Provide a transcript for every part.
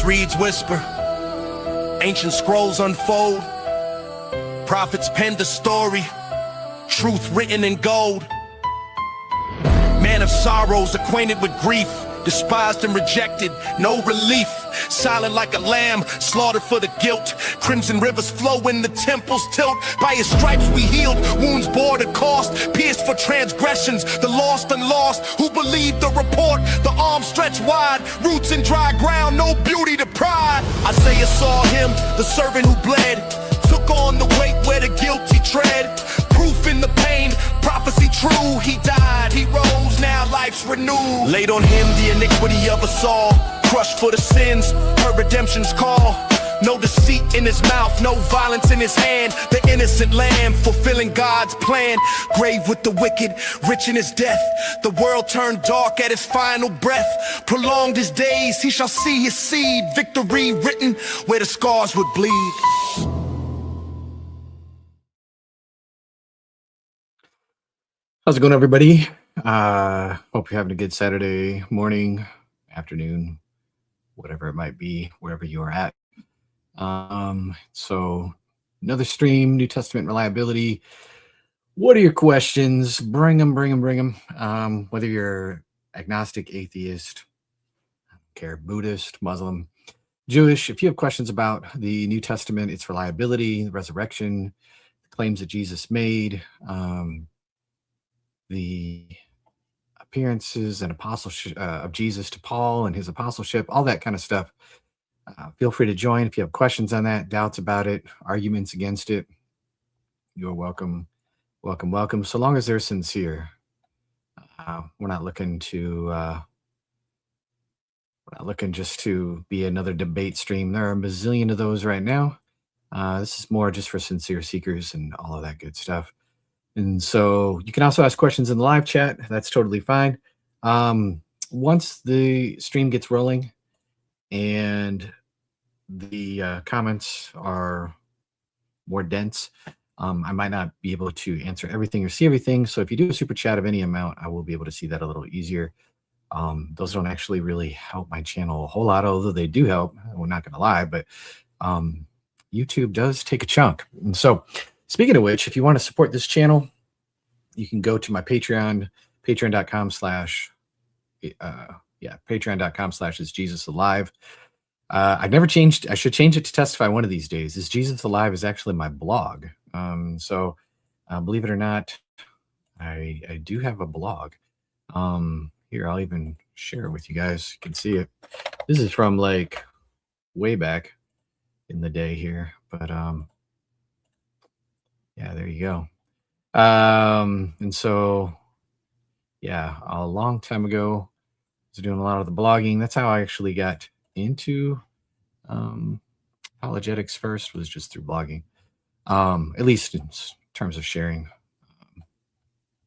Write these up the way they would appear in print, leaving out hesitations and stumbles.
Prophets reads whisper, ancient scrolls unfold, prophets penned a story, truth written in gold. Man of sorrows, acquainted with grief, despised and rejected, no relief. Silent like a lamb, slaughtered for the guilt. Crimson rivers flow when the temples tilt. By his stripes we healed, wounds bore the cost. Pierced for transgressions, the lost and lost. Who believed the report? The arms stretched wide, roots in dry ground, no beauty to pride. Isaiah saw him, the servant who bled, took on the weight where the guilty tread. Proof in the pain, prophecy true. He died, he rose, now life's renewed. Laid on him the iniquity of us all, crushed for the sins, her redemption's call. No deceit in his mouth, no violence in his hand. The innocent lamb fulfilling God's plan. Grave with the wicked, rich in his death. The world turned dark at his final breath. Prolonged his days, he shall see his seed. Victory written where the scars would bleed. How's it going, everybody? Hope you're having a good Saturday morning, afternoon, whatever it might be, wherever you are at. So another stream, New Testament reliability. What are your questions? Bring them. Whether you're agnostic, atheist, I don't care, Buddhist, Muslim, Jewish, if you have questions about the New Testament, its reliability, the resurrection, the claims that Jesus made, the appearances and apostleship of Jesus to Paul and his apostleship, all that kind of stuff. Feel free to join if you have questions on that, doubts about it, arguments against it. You're welcome. So long as they're sincere. We're not looking just to be another debate stream. There are a bazillion of those right now. This is more just for sincere seekers and all of that good stuff. And so you can also ask questions in the live chat. That's totally fine. Once the stream gets rolling and the comments are more dense, I might not be able to answer everything or see everything. So if you do a super chat of any amount, I will be able to see that a little easier. Those don't actually really help my channel a whole lot, although they do help. We're not going to lie, but YouTube does take a chunk. And so speaking of which, if you want to support this channel, you can go to my Patreon, patreon.com/IsJesusAlive. I've never changed. I should change it to Testify one of these days. Is Jesus Alive is actually my blog. So believe it or not, I do have a blog. Here, I'll even share it with you guys. You can see it. This is from like way back in the day here, but yeah, there you go. And so, yeah, a long time ago, I was doing a lot of the blogging. That's how I actually got into apologetics first, was just through blogging, at least in terms of sharing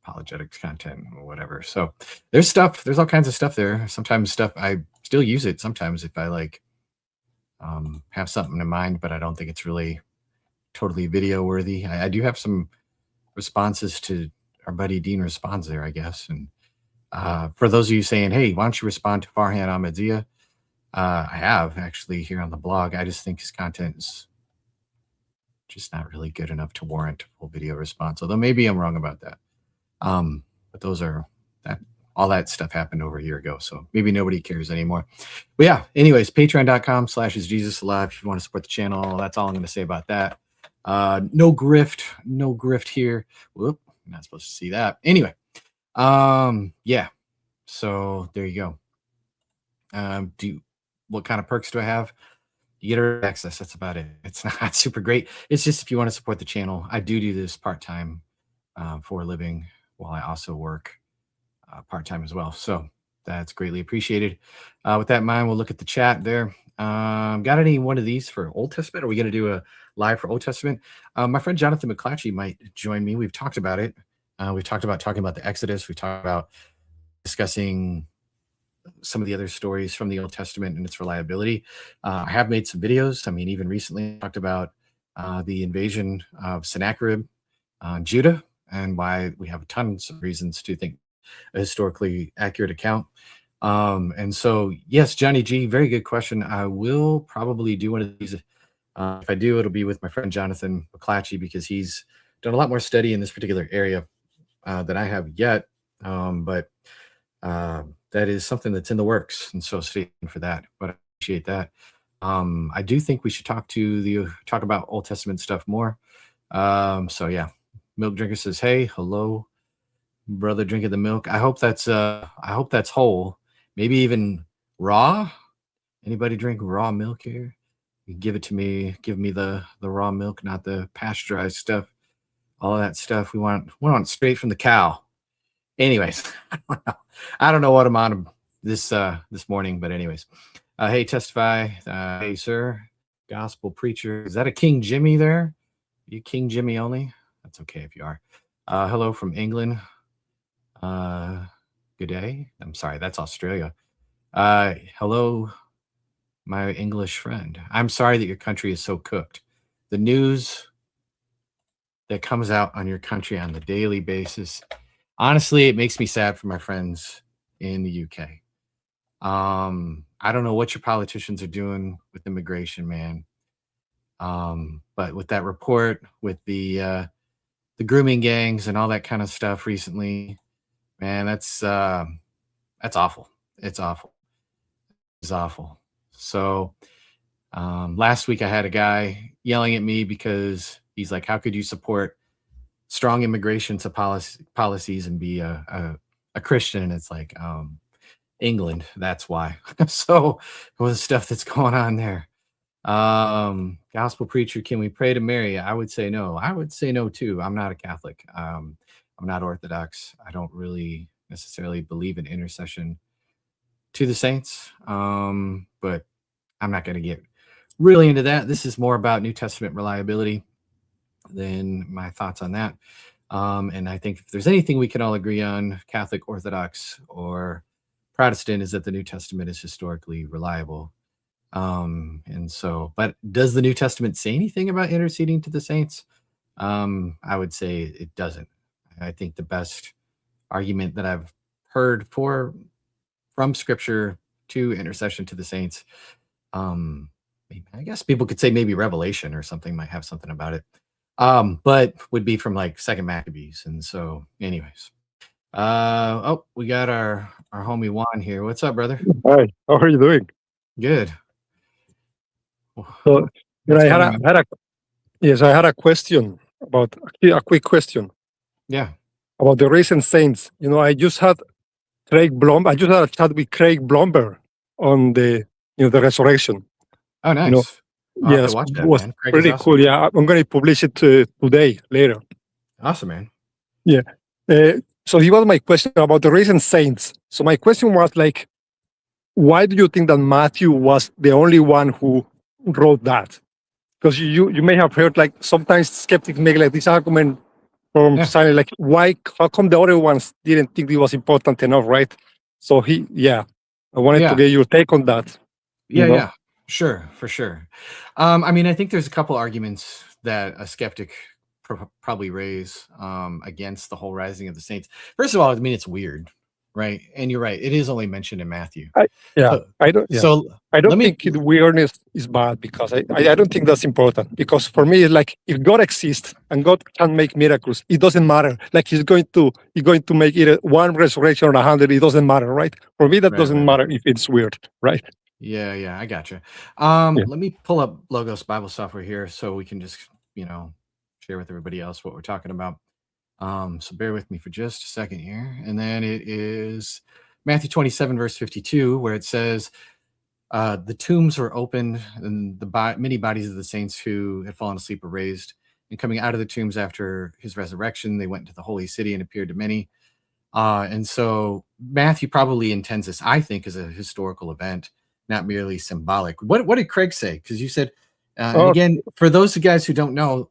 apologetics content or whatever. So there's all kinds of stuff there. Sometimes stuff, I still use it sometimes if I like have something in mind, but I don't think it's really totally video worthy. I do have some responses to our buddy Dean Responds there, I guess. And for those of you saying, hey, why don't you respond to Farhan Ahmadiyya? I have actually here on the blog. I just think his content is just not really good enough to warrant a full video response, although maybe I'm wrong about that. But all that stuff happened over a year ago, so maybe nobody cares anymore. But yeah, anyways, patreon.com/IsJesusAlive if you want to support the channel. That's all I'm going to say about that. No grift here. Whoop, I'm not supposed to see that. Anyway, yeah, so there you go. What kind of perks do I have? You get early access. That's about it. It's not super great. It's just if you want to support the channel. I do this part-time for a living while I also work part-time as well. So that's greatly appreciated. With that in mind, we'll look at the chat there. Got any one of these for Old Testament? Are we going to do a live for Old Testament? My friend Jonathan McClatchy might join me. We've talked about it. We've talked about talking about the Exodus. We talked about discussing some of the other stories from the Old Testament and its reliability. I have made some videos. I mean, even recently I talked about the invasion of Sennacherib on Judah and why we have tons of reasons to think a historically accurate account. And so, yes, Johnny G, very good question. I will probably do one of these. If I do, it'll be with my friend Jonathan McClatchy, because he's done a lot more study in this particular area than I have yet. But that is something that's in the works, and so stay tuned for that. But I appreciate that. I do think we should talk about Old Testament stuff more. So yeah, Milk Drinker says, "Hey, hello, brother, drinking the milk. I hope that's whole, maybe even raw. Anybody drink raw milk here? You give it to me. Give me the raw milk, not the pasteurized stuff. All of that stuff. We want straight from the cow." Anyways, I don't know what I'm on this morning, but anyways, hey, Testify. Hey, sir, gospel preacher. Is that a King Jimmy there? You King Jimmy only? That's okay if you are. Hello from England. Good day. I'm sorry, that's Australia. Hello, my English friend. I'm sorry that your country is so cooked. The news that comes out on your country on the daily basis, honestly, it makes me sad for my friends in the UK. I don't know what your politicians are doing with immigration, man. But with that report, with the grooming gangs and all that kind of stuff recently, man, that's awful. It's awful. It's awful. So last week I had a guy yelling at me because he's like, "How could you support strong immigration to policies and be a Christian?" And it's like, England, that's why. So with the stuff that's going on there. Gospel preacher, can we pray to Mary? I would say no. I would say no too. I'm not a Catholic. I'm not Orthodox. I don't really necessarily believe in intercession to the saints. But I'm not going to get really into that. This is more about New Testament reliability than my thoughts on that. And I think if there's anything we can all agree on, Catholic, Orthodox, or Protestant, is that the New Testament is historically reliable. And so, but does the New Testament say anything about interceding to the saints? I would say it doesn't. I think the best argument that I've heard from Scripture to intercession to the saints, I guess people could say maybe Revelation or something might have something about it, but would be from like Second Maccabees. And so, anyways, we got our homie Juan here. What's up, brother? Hi, how are you doing? Good. So, I had a question about a quick question. Yeah. About the recent saints. I just had a chat with Craig Blomberg on the resurrection. Oh, nice. Yes, it was pretty awesome. Cool. Yeah, I'm going to publish it today, later. Awesome, man. Yeah. So he was my question about the recent saints. So my question was like, why do you think that Matthew was the only one who wrote that? Because you may have heard like sometimes skeptics make like this argument from silent, like how come the other ones didn't think it was important enough, right? So I wanted to get your take on that. Yeah, sure, for sure. I think there's a couple arguments that a skeptic probably raise against the whole rising of the saints. First of all, it's weird, right? And you're right, it is only mentioned in Matthew. I don't think the weirdness is bad, because I don't think that's important, because for me, like, if God exists and God can make miracles, it doesn't matter. Like he's going to make it one resurrection or 100, it doesn't matter, right? For me, that doesn't matter if it's weird, right? Yeah, I gotcha. Let me pull up Logos Bible Software here so we can just share with everybody else what we're talking about. So bear with me for just a second here. And then it is Matthew 27, verse 52, where it says, the tombs were opened, and many bodies of the saints who had fallen asleep were raised. And coming out of the tombs after his resurrection, they went into the holy city and appeared to many. And so Matthew probably intends this, I think, as a historical event, not merely symbolic. What did Craig say? Because you said, and again, for those guys who don't know,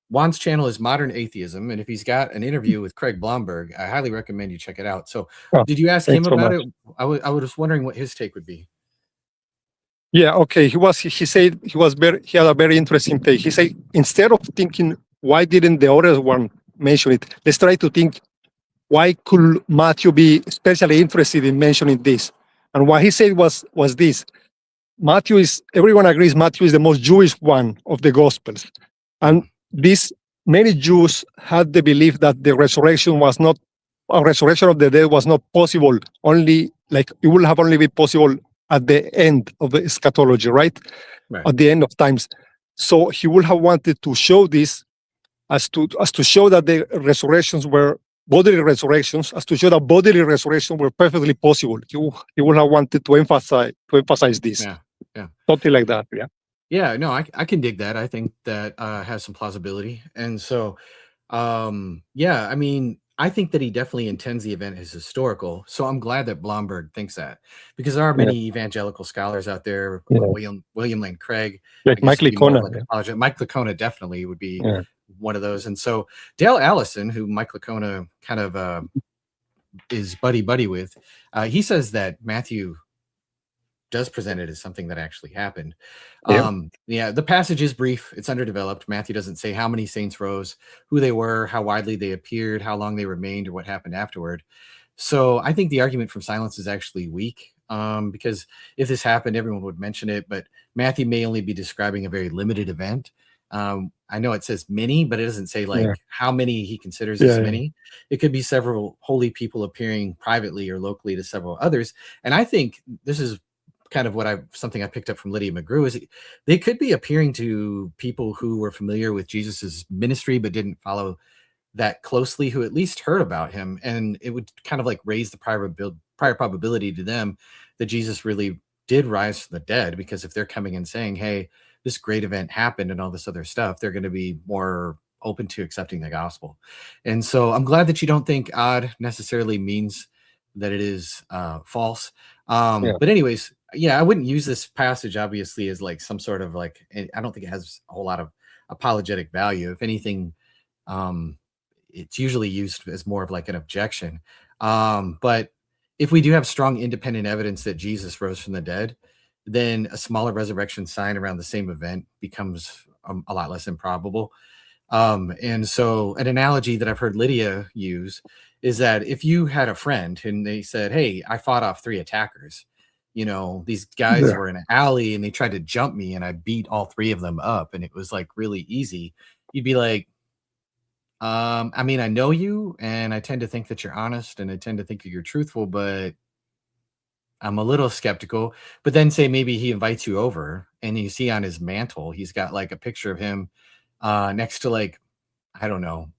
Juan's channel is Modern Atheism, and if he's got an interview with Craig Blomberg, I highly recommend you check it out. So did you ask him about it? I was wondering what his take would be. Yeah, okay. He said he had a very interesting take. He said, instead of thinking why didn't the other one mention it, let's try to think why could Matthew be especially interested in mentioning this? And what he said was this: Matthew is, everyone agrees Matthew is the most Jewish one of the Gospels. And this, many Jews had the belief that the resurrection was not, a resurrection of the dead was not possible, only like it will have only been possible at the end of the eschatology, right? At the end of times. So he would have wanted to show this as to show that the resurrections were bodily resurrections, as to show that bodily resurrection were perfectly possible. He would have wanted to emphasize this. Yeah. Something like that. Yeah. Yeah, no, I can dig that. I think that has some plausibility. And so, yeah, I mean, I think that he definitely intends the event as historical. So I'm glad that Blomberg thinks that, because there are many evangelical scholars out there. William Lane Craig, like Mike Licona. Mike Licona definitely would be one of those. And so Dale Allison, who Mike Licona kind of is buddy with, he says that Matthew does present it as something that actually happened. Yeah, the passage is brief. It's underdeveloped. Matthew doesn't say how many saints rose, who they were, how widely they appeared, how long they remained, or what happened afterward. So I think the argument from silence is actually weak, because if this happened, everyone would mention it, but Matthew may only be describing a very limited event. I know it says many, but it doesn't say like how many he considers as many. It could be several holy people appearing privately or locally to several others. And I think this is kind of something I picked up from Lydia McGrew, is they could be appearing to people who were familiar with Jesus's ministry but didn't follow that closely, who at least heard about him, and it would kind of like raise the prior probability to them that Jesus really did rise from the dead, because if they're coming and saying, hey, this great event happened and all this other stuff, they're going to be more open to accepting the gospel. And so I'm glad that you don't think odd necessarily means that it is false. But anyways, I wouldn't use this passage obviously as like some sort of like, I don't think it has a whole lot of apologetic value. If anything, it's usually used as more of like an objection. But if we do have strong independent evidence that Jesus rose from the dead, then a smaller resurrection sign around the same event becomes a lot less improbable. And so an analogy that I've heard Lydia use is that if you had a friend and they said, hey, I fought off 3 attackers, these guys were in an alley and they tried to jump me and I beat all 3 of them up and it was like really easy. You'd be like, I mean, I know you and I tend to think that you're honest and I tend to think that you're truthful, but I'm a little skeptical. But then say maybe he invites you over and you see on his mantle, he's got like a picture of him next to like, I don't know,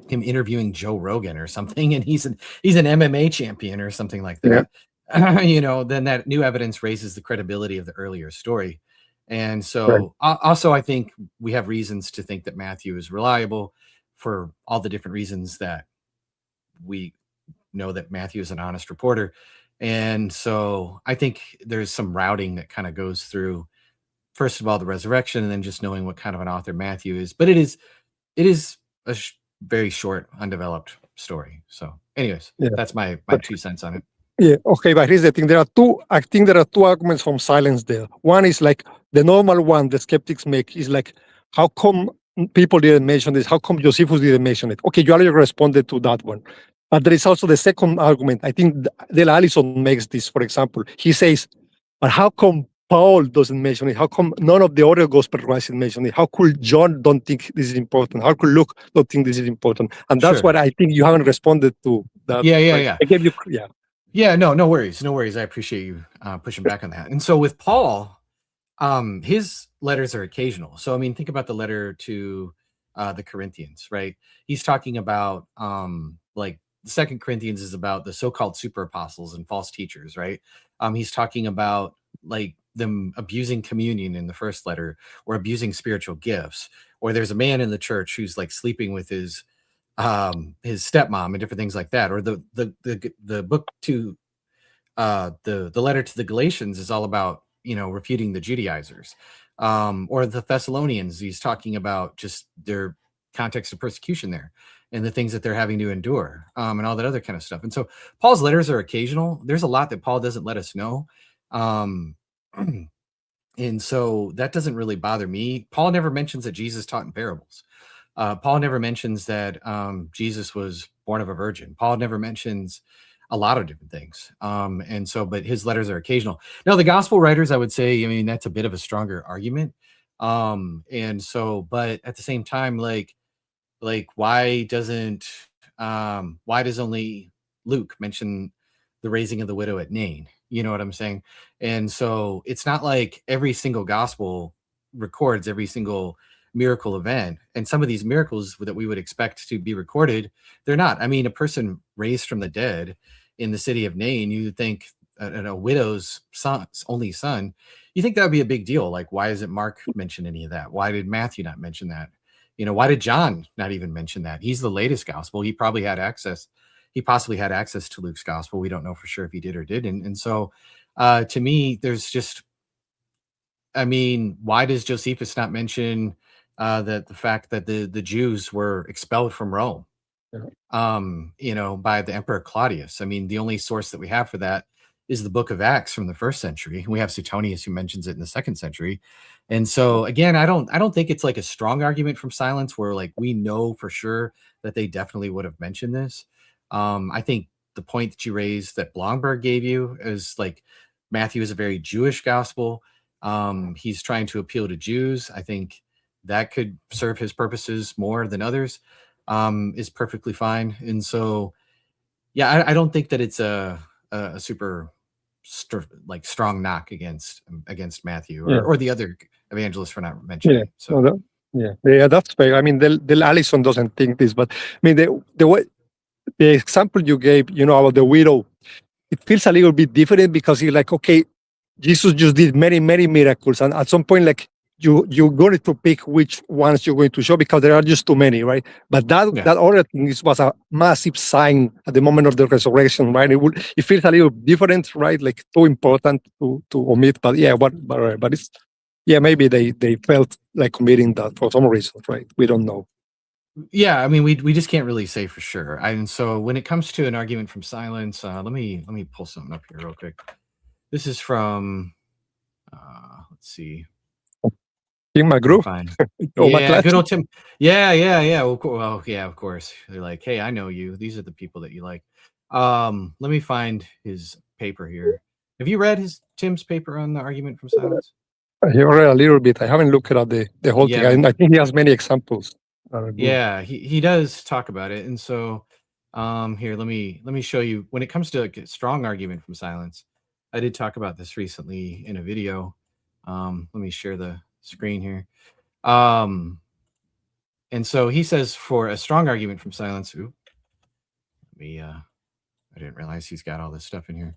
him interviewing Joe Rogan or something. And he's an MMA champion or something like that. Then that new evidence raises the credibility of the earlier story. And so also, I think we have reasons to think that Matthew is reliable for all the different reasons that we know that Matthew is an honest reporter. And so I think there's some routing that kind of goes through, first of all, the resurrection, and then just knowing what kind of an author Matthew is. But it is a very short, undeveloped story. So anyways, that's my 2 cents on it. Yeah, okay, but here's the thing. I think there are 2 arguments from silence there. One is like the normal one the skeptics make is like, how come people didn't mention this? How come Josephus didn't mention it? Okay, you already responded to that one. But there is also the second argument. I think Dale Allison makes this, for example. He says, but how come Paul doesn't mention it? How come none of the other gospel writers mention it? How could John don't think this is important? How could Luke don't think this is important? And that's what I think you haven't responded to. That, yeah. I gave you, Yeah, no worries. I appreciate you pushing back on that. And so with Paul, his letters are occasional. So, I mean, think about the letter to the Corinthians, right? He's talking about like the 2 Corinthians is about the so-called super apostles and false teachers, right? He's talking about like them abusing communion in the first letter, or abusing spiritual gifts, or there's a man in the church who's like sleeping with his stepmom and different things like that. Or the book to the letter to the Galatians is all about, refuting the Judaizers. Or the Thessalonians, he's talking about just their context of persecution there and the things that they're having to endure, and all that other kind of stuff. And so Paul's letters are occasional. There's a lot that Paul doesn't let us know. And so that doesn't really bother me. Paul never mentions that Jesus taught in parables. Paul never mentions that Jesus was born of a virgin. Paul never mentions a lot of different things. And so, but his letters are occasional. Now, the gospel writers, I would say, I mean, that's a bit of a stronger argument. And so, but at the same time, like why does only Luke mention the raising of the widow at Nain? You know what I'm saying? And so it's not like every single gospel records every single miracle event. And some of these miracles that we would expect to be recorded, they're not. I mean, a person raised from the dead in the city of Nain, you think a widow's only son, you think that would be a big deal. Like, why doesn't Mark mention any of that? Why did Matthew not mention that? You know, why did John not even mention that? He's the latest gospel. He probably had access. He possibly had access to Luke's gospel. We don't know for sure if he did or didn't. And so to me, there's just, I mean, why does Josephus not mention that the fact that the Jews were expelled from Rome, you know, by the Emperor Claudius? I mean, the only source that we have for that is the book of Acts from the 1st century. We have Suetonius who mentions it in the 2nd century. And so again, I don't think it's like a strong argument from silence where like we know for sure that they definitely would have mentioned this. I think the point that you raised that Blomberg gave you is like Matthew is a very Jewish gospel. He's trying to appeal to Jews. I think that could serve his purposes more than others, is perfectly fine. And so, yeah, I don't think that it's a super strong knock against Matthew or the other evangelists for not mentioning. Yeah. So yeah, that's fair. I mean, Del Allison doesn't think this, but I mean, the example you gave, you know, about the widow, it feels a little bit different because you're like, okay, Jesus just did many, many miracles, and at some point, like you're going to pick which ones you're going to show because there are just too many, right? But that other thing was a massive sign at the moment of the resurrection, right? It feels a little different, right? Like too important to omit, but yeah, but it's maybe they felt like omitting that for some reason, right? We don't know. Yeah, I mean, we just can't really say for sure. And so when it comes to an argument from silence, let me pull something up here real quick. This is from let's see. In my group. Yeah, good old Tim. Yeah. Well, yeah, of course. They're like, hey, I know you. These are the people that you like. Let me find his paper here. Have you read Tim's paper on the argument from silence? I read a little bit. I haven't looked at the whole thing. I think he has many examples. Yeah, he does talk about it. And so here, let me show you. When it comes to a strong argument from silence, I did talk about this recently in a video. Let me share the screen here. And so he says for a strong argument from silence, I didn't realize he's got all this stuff in here.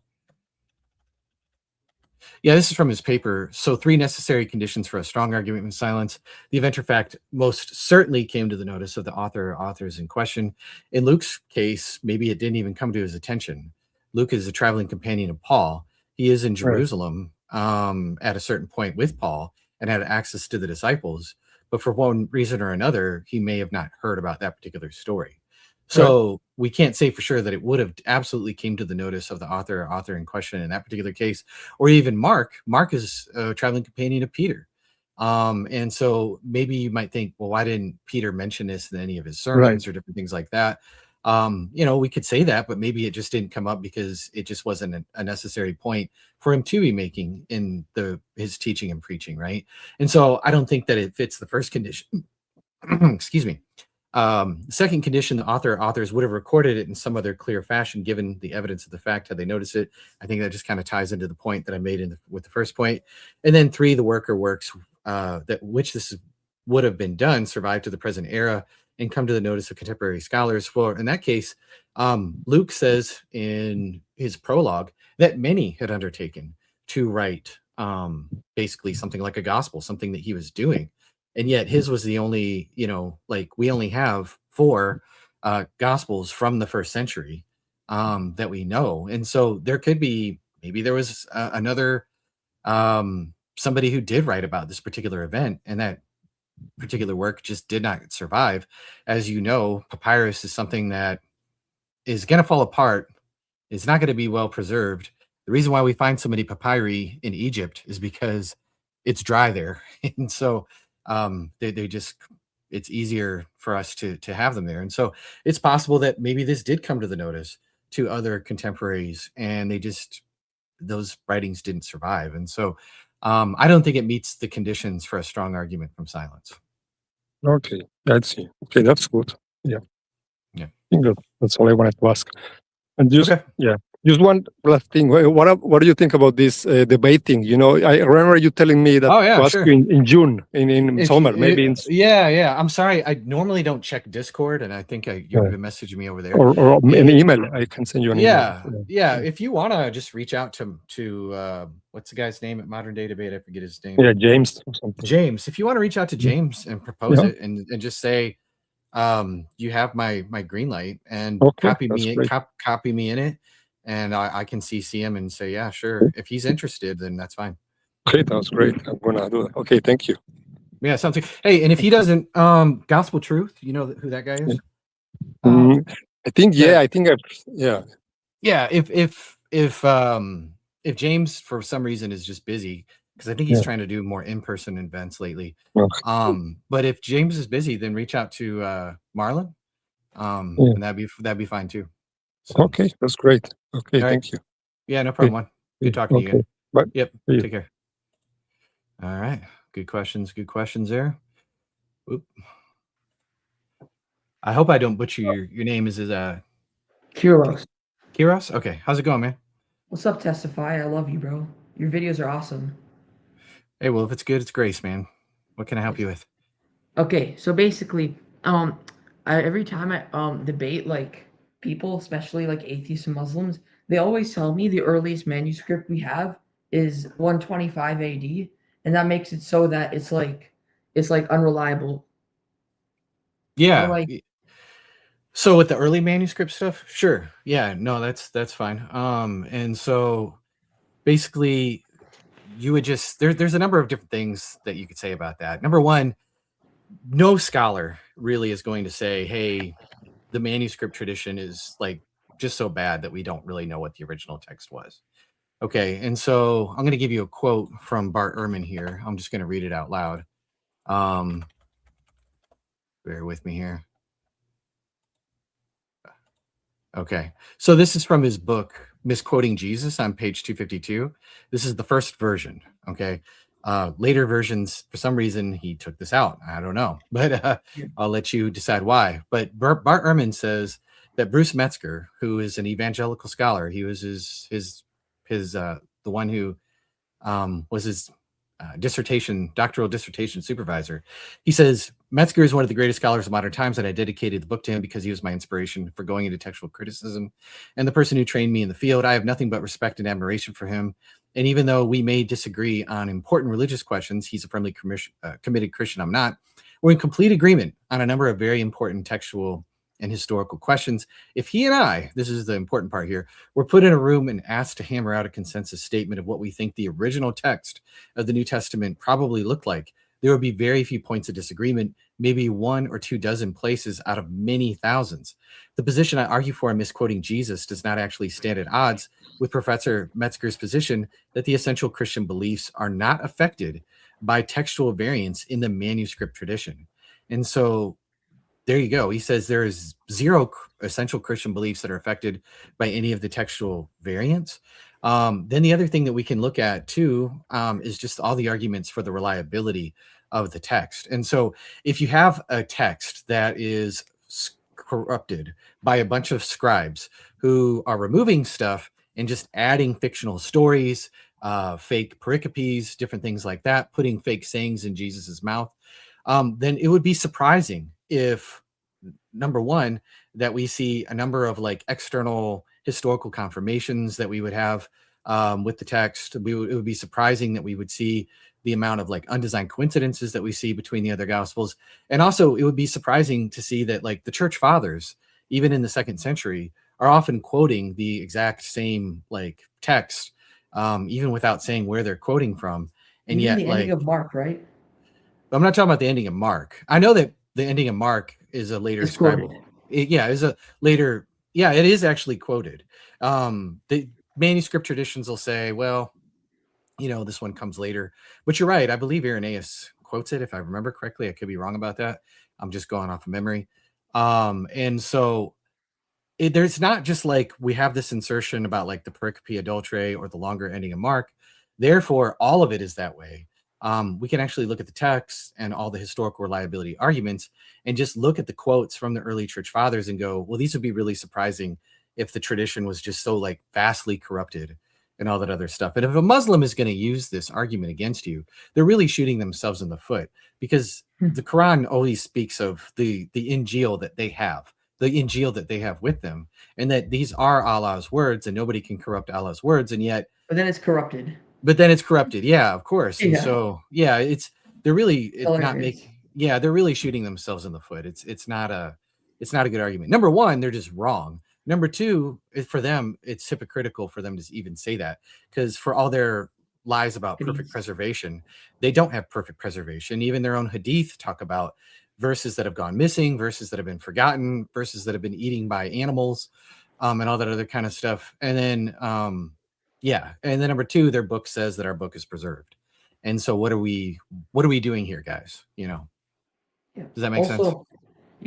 Yeah, this is from his paper. So 3 necessary conditions for a strong argument from silence. The event or fact most certainly came to the notice of the author or authors in question. In Luke's case, maybe it didn't even come to his attention. Luke is a traveling companion of Paul. He is in Jerusalem at a certain point with Paul and had access to the disciples. But for one reason or another, he may have not heard about that particular story. So we can't say for sure that it would have absolutely came to the notice of the author or author in question in that particular case, or even Mark. Mark is a traveling companion of Peter. And so maybe you might think, well, why didn't Peter mention this in any of his sermons or different things like that? You know, we could say that, but maybe it just didn't come up because it just wasn't a necessary point for him to be making in his teaching and preaching, right? And so I don't think that it fits the first condition. Excuse me. Second condition, the author or authors would have recorded it in some other clear fashion, given the evidence of the fact had they noticed it. I think that just kind of ties into the point that I made with the first point. And then 3, the work or works that which this would have been done survive to the present era and come to the notice of contemporary scholars. Well, in that case, Luke says in his prologue that many had undertaken to write basically something like a gospel, something that he was doing. And yet his was the only, you know, like we only have 4 gospels from the 1st century that we know. And so there could be, maybe there was another somebody who did write about this particular event, and that particular work just did not survive. As you know, papyrus is something that is going to fall apart. It's not going to be well preserved. The reason why we find so many papyri in Egypt is because it's dry there. And so they just it's easier for us to have them there. And so it's possible that maybe this did come to the notice to other contemporaries, and those writings didn't survive. And so I don't think it meets the conditions for a strong argument from silence. Okay, I see. Okay, that's good. Yeah. Yeah. I think that's all I wanted to ask. And Okay. just one last thing. What do you think about this debating? I remember you telling me that Oh, yeah, to ask sure. you in June, in summer, maybe in Yeah. I'm sorry. I normally don't check Discord, and I think you've been messaging me over there. or an email. I can send you an email. Yeah. If you want to just reach out to what's the guy's name at Modern Day Debate? I forget his name. Yeah, James or something. James. If you want to reach out to James and propose it, and just say, you have my green light, and copy me in it, and I can CC him and say, yeah, sure. If he's interested, then that's fine. Okay, that was great. I'm gonna do that. Okay, thank you. Yeah, something. Hey, and if he doesn't, Gospel Truth, you know who that guy is? I think Yeah. If James for some reason is just busy, because I think he's trying to do more in-person events lately. But if James is busy, then reach out to Marlon, and that'd be fine too. So, okay, that's great. Okay, thank you. Yeah, no problem. Juan. Good talking to you again. Bye. Yep. Take care. All right. Good questions there. Oop. I hope I don't butcher your name. Is it Kiros? Kiros? Okay. How's it going, man? What's up, Testify? I love you, bro. Your videos are awesome. Hey, well, if it's good, it's grace, man. What can I help you with? Okay, so basically, every time I debate like people, especially like atheists and Muslims, they always tell me the earliest manuscript we have is 125 AD, and that makes it so that it's like unreliable. Yeah. So with the early manuscript stuff, sure. Yeah, no, that's fine. And so basically you would just there's a number of different things that you could say about that. Number one, no scholar really is going to say, hey, the manuscript tradition is like just so bad that we don't really know what the original text was. Okay, and so I'm going to give you a quote from Bart Ehrman here. I'm just going to read it out loud. Bear with me here. Okay, so this is from his book, Misquoting Jesus, on page 252. This is the first version, okay? Later versions, for some reason, he took this out. I don't know, but I'll let you decide why. But Bart Ehrman says that Bruce Metzger, who is an evangelical scholar, he was the one who was his doctoral dissertation supervisor. He says, Metzger is one of the greatest scholars of modern times, and I dedicated the book to him because he was my inspiration for going into textual criticism and the person who trained me in the field. I have nothing but respect and admiration for him. And even though we may disagree on important religious questions, he's a firmly committed Christian, I'm not. We're in complete agreement on a number of very important textual and historical questions. If he and I, this is the important part here, were put in a room and asked to hammer out a consensus statement of what we think the original text of the New Testament probably looked like, there would be very few points of disagreement, maybe 1 or 2 dozen places out of many thousands. The position I argue for in Misquoting Jesus does not actually stand at odds with Professor Metzger's position that the essential Christian beliefs are not affected by textual variants in the manuscript tradition. And so there you go. He says there is 0 essential Christian beliefs that are affected by any of the textual variants. Then the other thing that we can look at too is just all the arguments for the reliability of the text. And so if you have a text that is corrupted by a bunch of scribes who are removing stuff and just adding fictional stories, fake pericopes, different things like that, putting fake sayings in Jesus's mouth, then it would be surprising if, number one, that we see a number of like external historical confirmations that we would have with the text. It would be surprising that we would see the amount of like undesigned coincidences that we see between the other gospels. And also it would be surprising to see that like the church fathers, even in the 2nd century, are often quoting the exact same like text, even without saying where they're quoting from. And yet, the ending of Mark, right? I'm not talking about the ending of Mark. I know that the ending of Mark is a later scribal. It is actually quoted. The manuscript traditions will say, well, this one comes later. But you're right. I believe Irenaeus quotes it if I remember correctly. I could be wrong about that. I'm just going off of memory. And so there's not just like we have this insertion about like the pericope adulterae or the longer ending of Mark. Therefore, all of it is that way. We can actually look at the text and all the historical reliability arguments and just look at the quotes from the early church fathers and go, well, these would be really surprising if the tradition was just so like vastly corrupted and all that other stuff. And if a Muslim is going to use this argument against you, they're really shooting themselves in the foot, because the Quran always speaks of the Injil that they have, the Injil that they have with them, and that these are Allah's words and nobody can corrupt Allah's words. And yet, But then it's corrupted. Yeah, of course. And Yeah. so, yeah, they're really Hilarious. they're really shooting themselves in the foot. It's not a good argument. Number one, they're just wrong. Number two, for them, it's hypocritical for them to even say that, because for all their lies about perfect Hadiths. preservation, they don't have perfect preservation. Even their own hadith talk about verses that have gone missing, verses that have been forgotten, verses that have been eaten by animals, and all that other kind of stuff. And then, and then number two, their book says that our book is preserved. And so, what are we doing here, guys? Yeah. Does that make sense?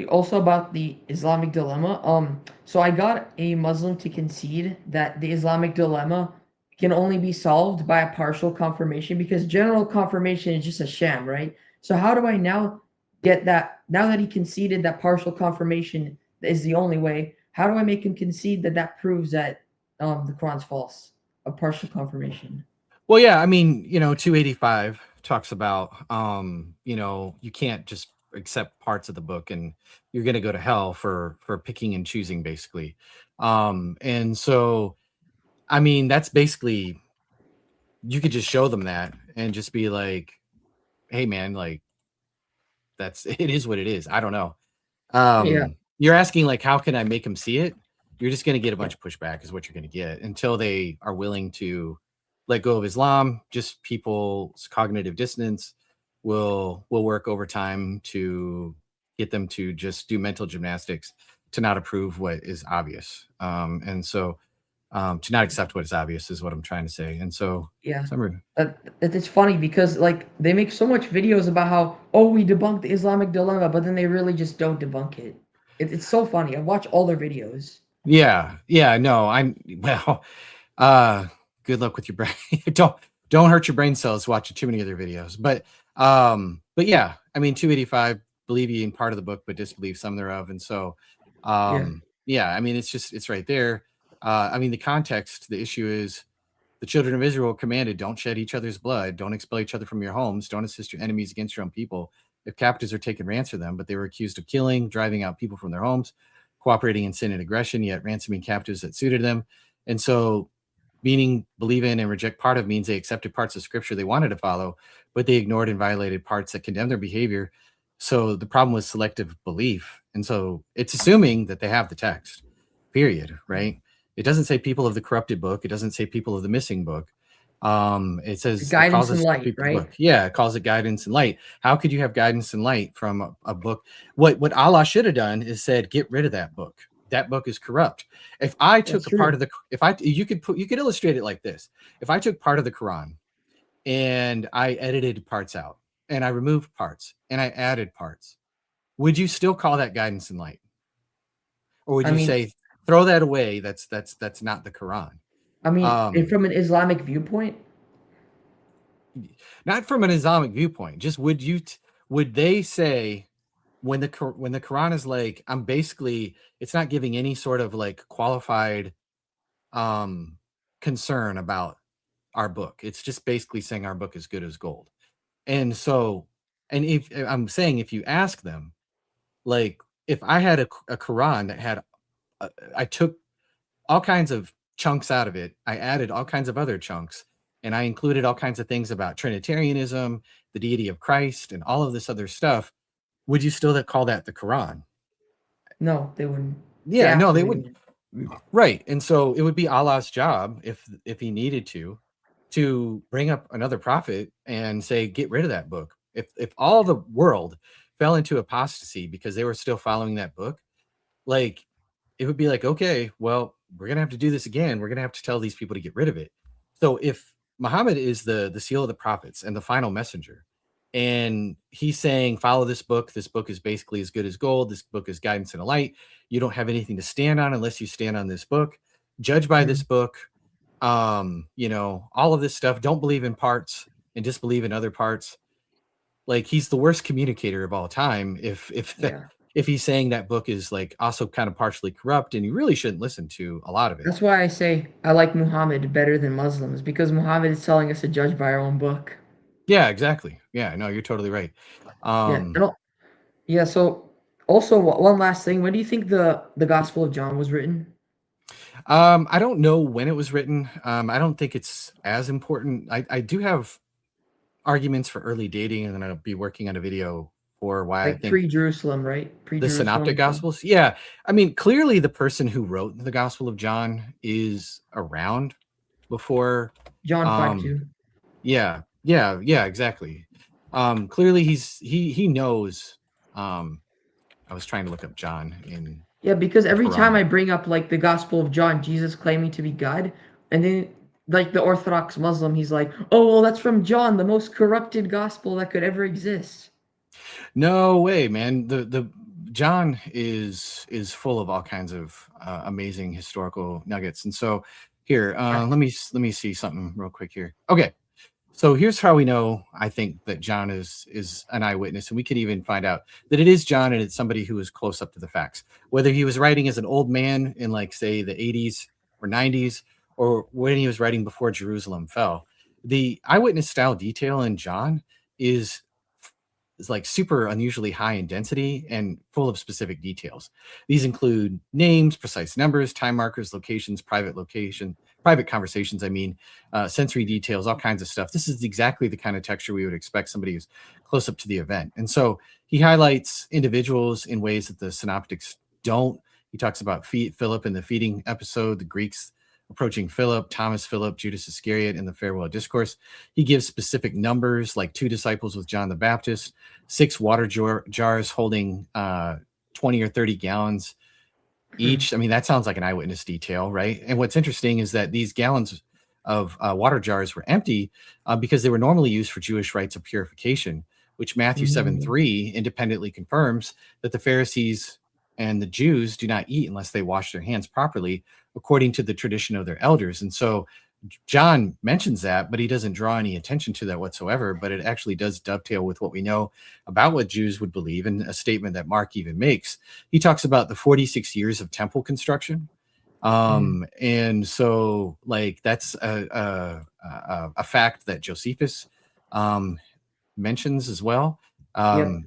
Also about the Islamic dilemma. So I got a Muslim to concede that the Islamic dilemma can only be solved by a partial confirmation, because general confirmation is just a sham, right? So how do I now get that? Now that he conceded that partial confirmation is the only way, how do I make him concede that that proves that the Quran's false? A partial confirmation. Well, yeah, I mean, 285 talks about, you can't just accept parts of the book and you're going to go to hell for picking and choosing, basically. And so, I mean, that's basically, you could just show them that and just be like, hey man, like it is what it is. I don't know. Yeah. You're asking like, how can I make them see it? You're just going to get a bunch of pushback is what you're going to get until they are willing to let go of Islam. Just people's cognitive dissonance will work over time to get them to just do mental gymnastics to not approve what is obvious. And so to not accept what is obvious is what I'm trying to say. And so, Yeah. summary. It's funny because like they make so much videos about how, oh, we debunked the Islamic dilemma, but then they really just don't debunk it. It's so funny. I watch all their videos. Yeah. No, good luck with your brain. don't hurt your brain cells watching too many other videos. But yeah, I mean, 285, believe ye in part of the book, but disbelieve some thereof. And so, yeah, I mean, it's right there. I mean, the context, the issue is the children of Israel commanded, don't shed each other's blood, don't expel each other from your homes, don't assist your enemies against your own people. If captives are taken, ransom them, but they were accused of killing, driving out people from their homes, cooperating in sin and aggression, yet ransoming captives that suited them. And so, meaning believe in and reject part of means they accepted parts of scripture they wanted to follow, but they ignored and violated parts that condemn their behavior. So the problem was selective belief. And so it's assuming that they have the text, period, right? It doesn't say people of the corrupted book. It doesn't say people of the missing book. It says guidance and light, right? Book. Yeah, it calls it guidance and light. How could you have guidance and light from a book? What Allah should have done is said, get rid of that book. That book is corrupt. If I took a part of you could illustrate it like this. If I took part of the Quran and I edited parts out and I removed parts and I added parts, would you still call that guidance and light? Or would you say, throw that away? That's not the Quran. I mean, from an Islamic viewpoint? Not from an Islamic viewpoint. Just would they say, when the Quran is like, I'm basically, it's not giving any sort of like qualified concern about our book. It's just basically saying our book is good as gold. And so, and if I'm saying, if you ask them, like, if I had a Quran that had, I took all kinds of chunks out of it, I added all kinds of other chunks, and I included all kinds of things about Trinitarianism, the deity of Christ, and all of this other stuff, would you still call that the Quran? No, they wouldn't. Yeah, no, they wouldn't. Right. And so it would be Allah's job, if he needed to bring up another prophet and say, get rid of that book. If all the world fell into apostasy because they were still following that book, like, it would be like, okay, well, we're going to have to do this again. We're going to have to tell these people to get rid of it. So if Muhammad is the seal of the prophets and the final messenger, And he's saying, follow this book. This book is basically as good as gold. This book is guidance and a light. You don't have anything to stand on unless you stand on this book. Judge by this book. You know, all of this stuff. Don't believe in parts and disbelieve in other parts. Like, he's the worst communicator of all time. Yeah. If he's saying that book is like also kind of partially corrupt, and you really shouldn't listen to a lot of it. That's why I say I like Muhammad better than Muslims, because Muhammad is telling us to judge by our own book. Yeah, exactly. Yeah, no, you're totally right. Yeah. Yeah. So also one last thing. When do you think the Gospel of John was written? I don't know when it was written. I don't think it's as important. I do have arguments for early dating, and then I'll be working on a video for why I Like think pre-Jerusalem, right? the Pre-Jerusalem. Synoptic Gospels. Yeah, I mean, clearly the person who wrote the Gospel of John is around before John 5:2. Yeah, exactly. Clearly he knows. I was trying to look up John in Yeah, because the every time Quran. I bring up like the Gospel of John, Jesus claiming to be God, and then like the Orthodox Muslim, he's like, "Oh, well, that's from John, the most corrupted gospel that could ever exist." No way, man. The John is full of all kinds of amazing historical nuggets. And so here, let me see something real quick here. Okay. So here's how we know, I think, that John is an eyewitness, and we could even find out that it is John and it's somebody who is close up to the facts. Whether he was writing as an old man in, like, say, the 80s or 90s, or when he was writing before Jerusalem fell, the eyewitness style detail in John is like super unusually high in density and full of specific details. These include names, precise numbers, time markers, locations, private conversations, sensory details, all kinds of stuff. This is exactly the kind of texture we would expect somebody who's close up to the event. And so he highlights individuals in ways that the synoptics don't. He talks about Philip in the feeding episode, the Greeks approaching Philip, Thomas Philip, Judas Iscariot in the farewell discourse. He gives specific numbers, like 2 disciples with John the Baptist, 6 water jars holding 20 or 30 gallons each. I mean, that sounds like an eyewitness detail, right? And what's interesting is that these gallons of water jars were empty because they were normally used for Jewish rites of purification, which Matthew 7:3 independently confirms that the Pharisees and the Jews do not eat unless they wash their hands properly, according to the tradition of their elders. And so John mentions that, but he doesn't draw any attention to that whatsoever. But it actually does dovetail with what we know about what Jews would believe, and a statement that Mark even makes. He talks about the 46 years of temple construction. And so, like, that's a fact that Josephus mentions as well.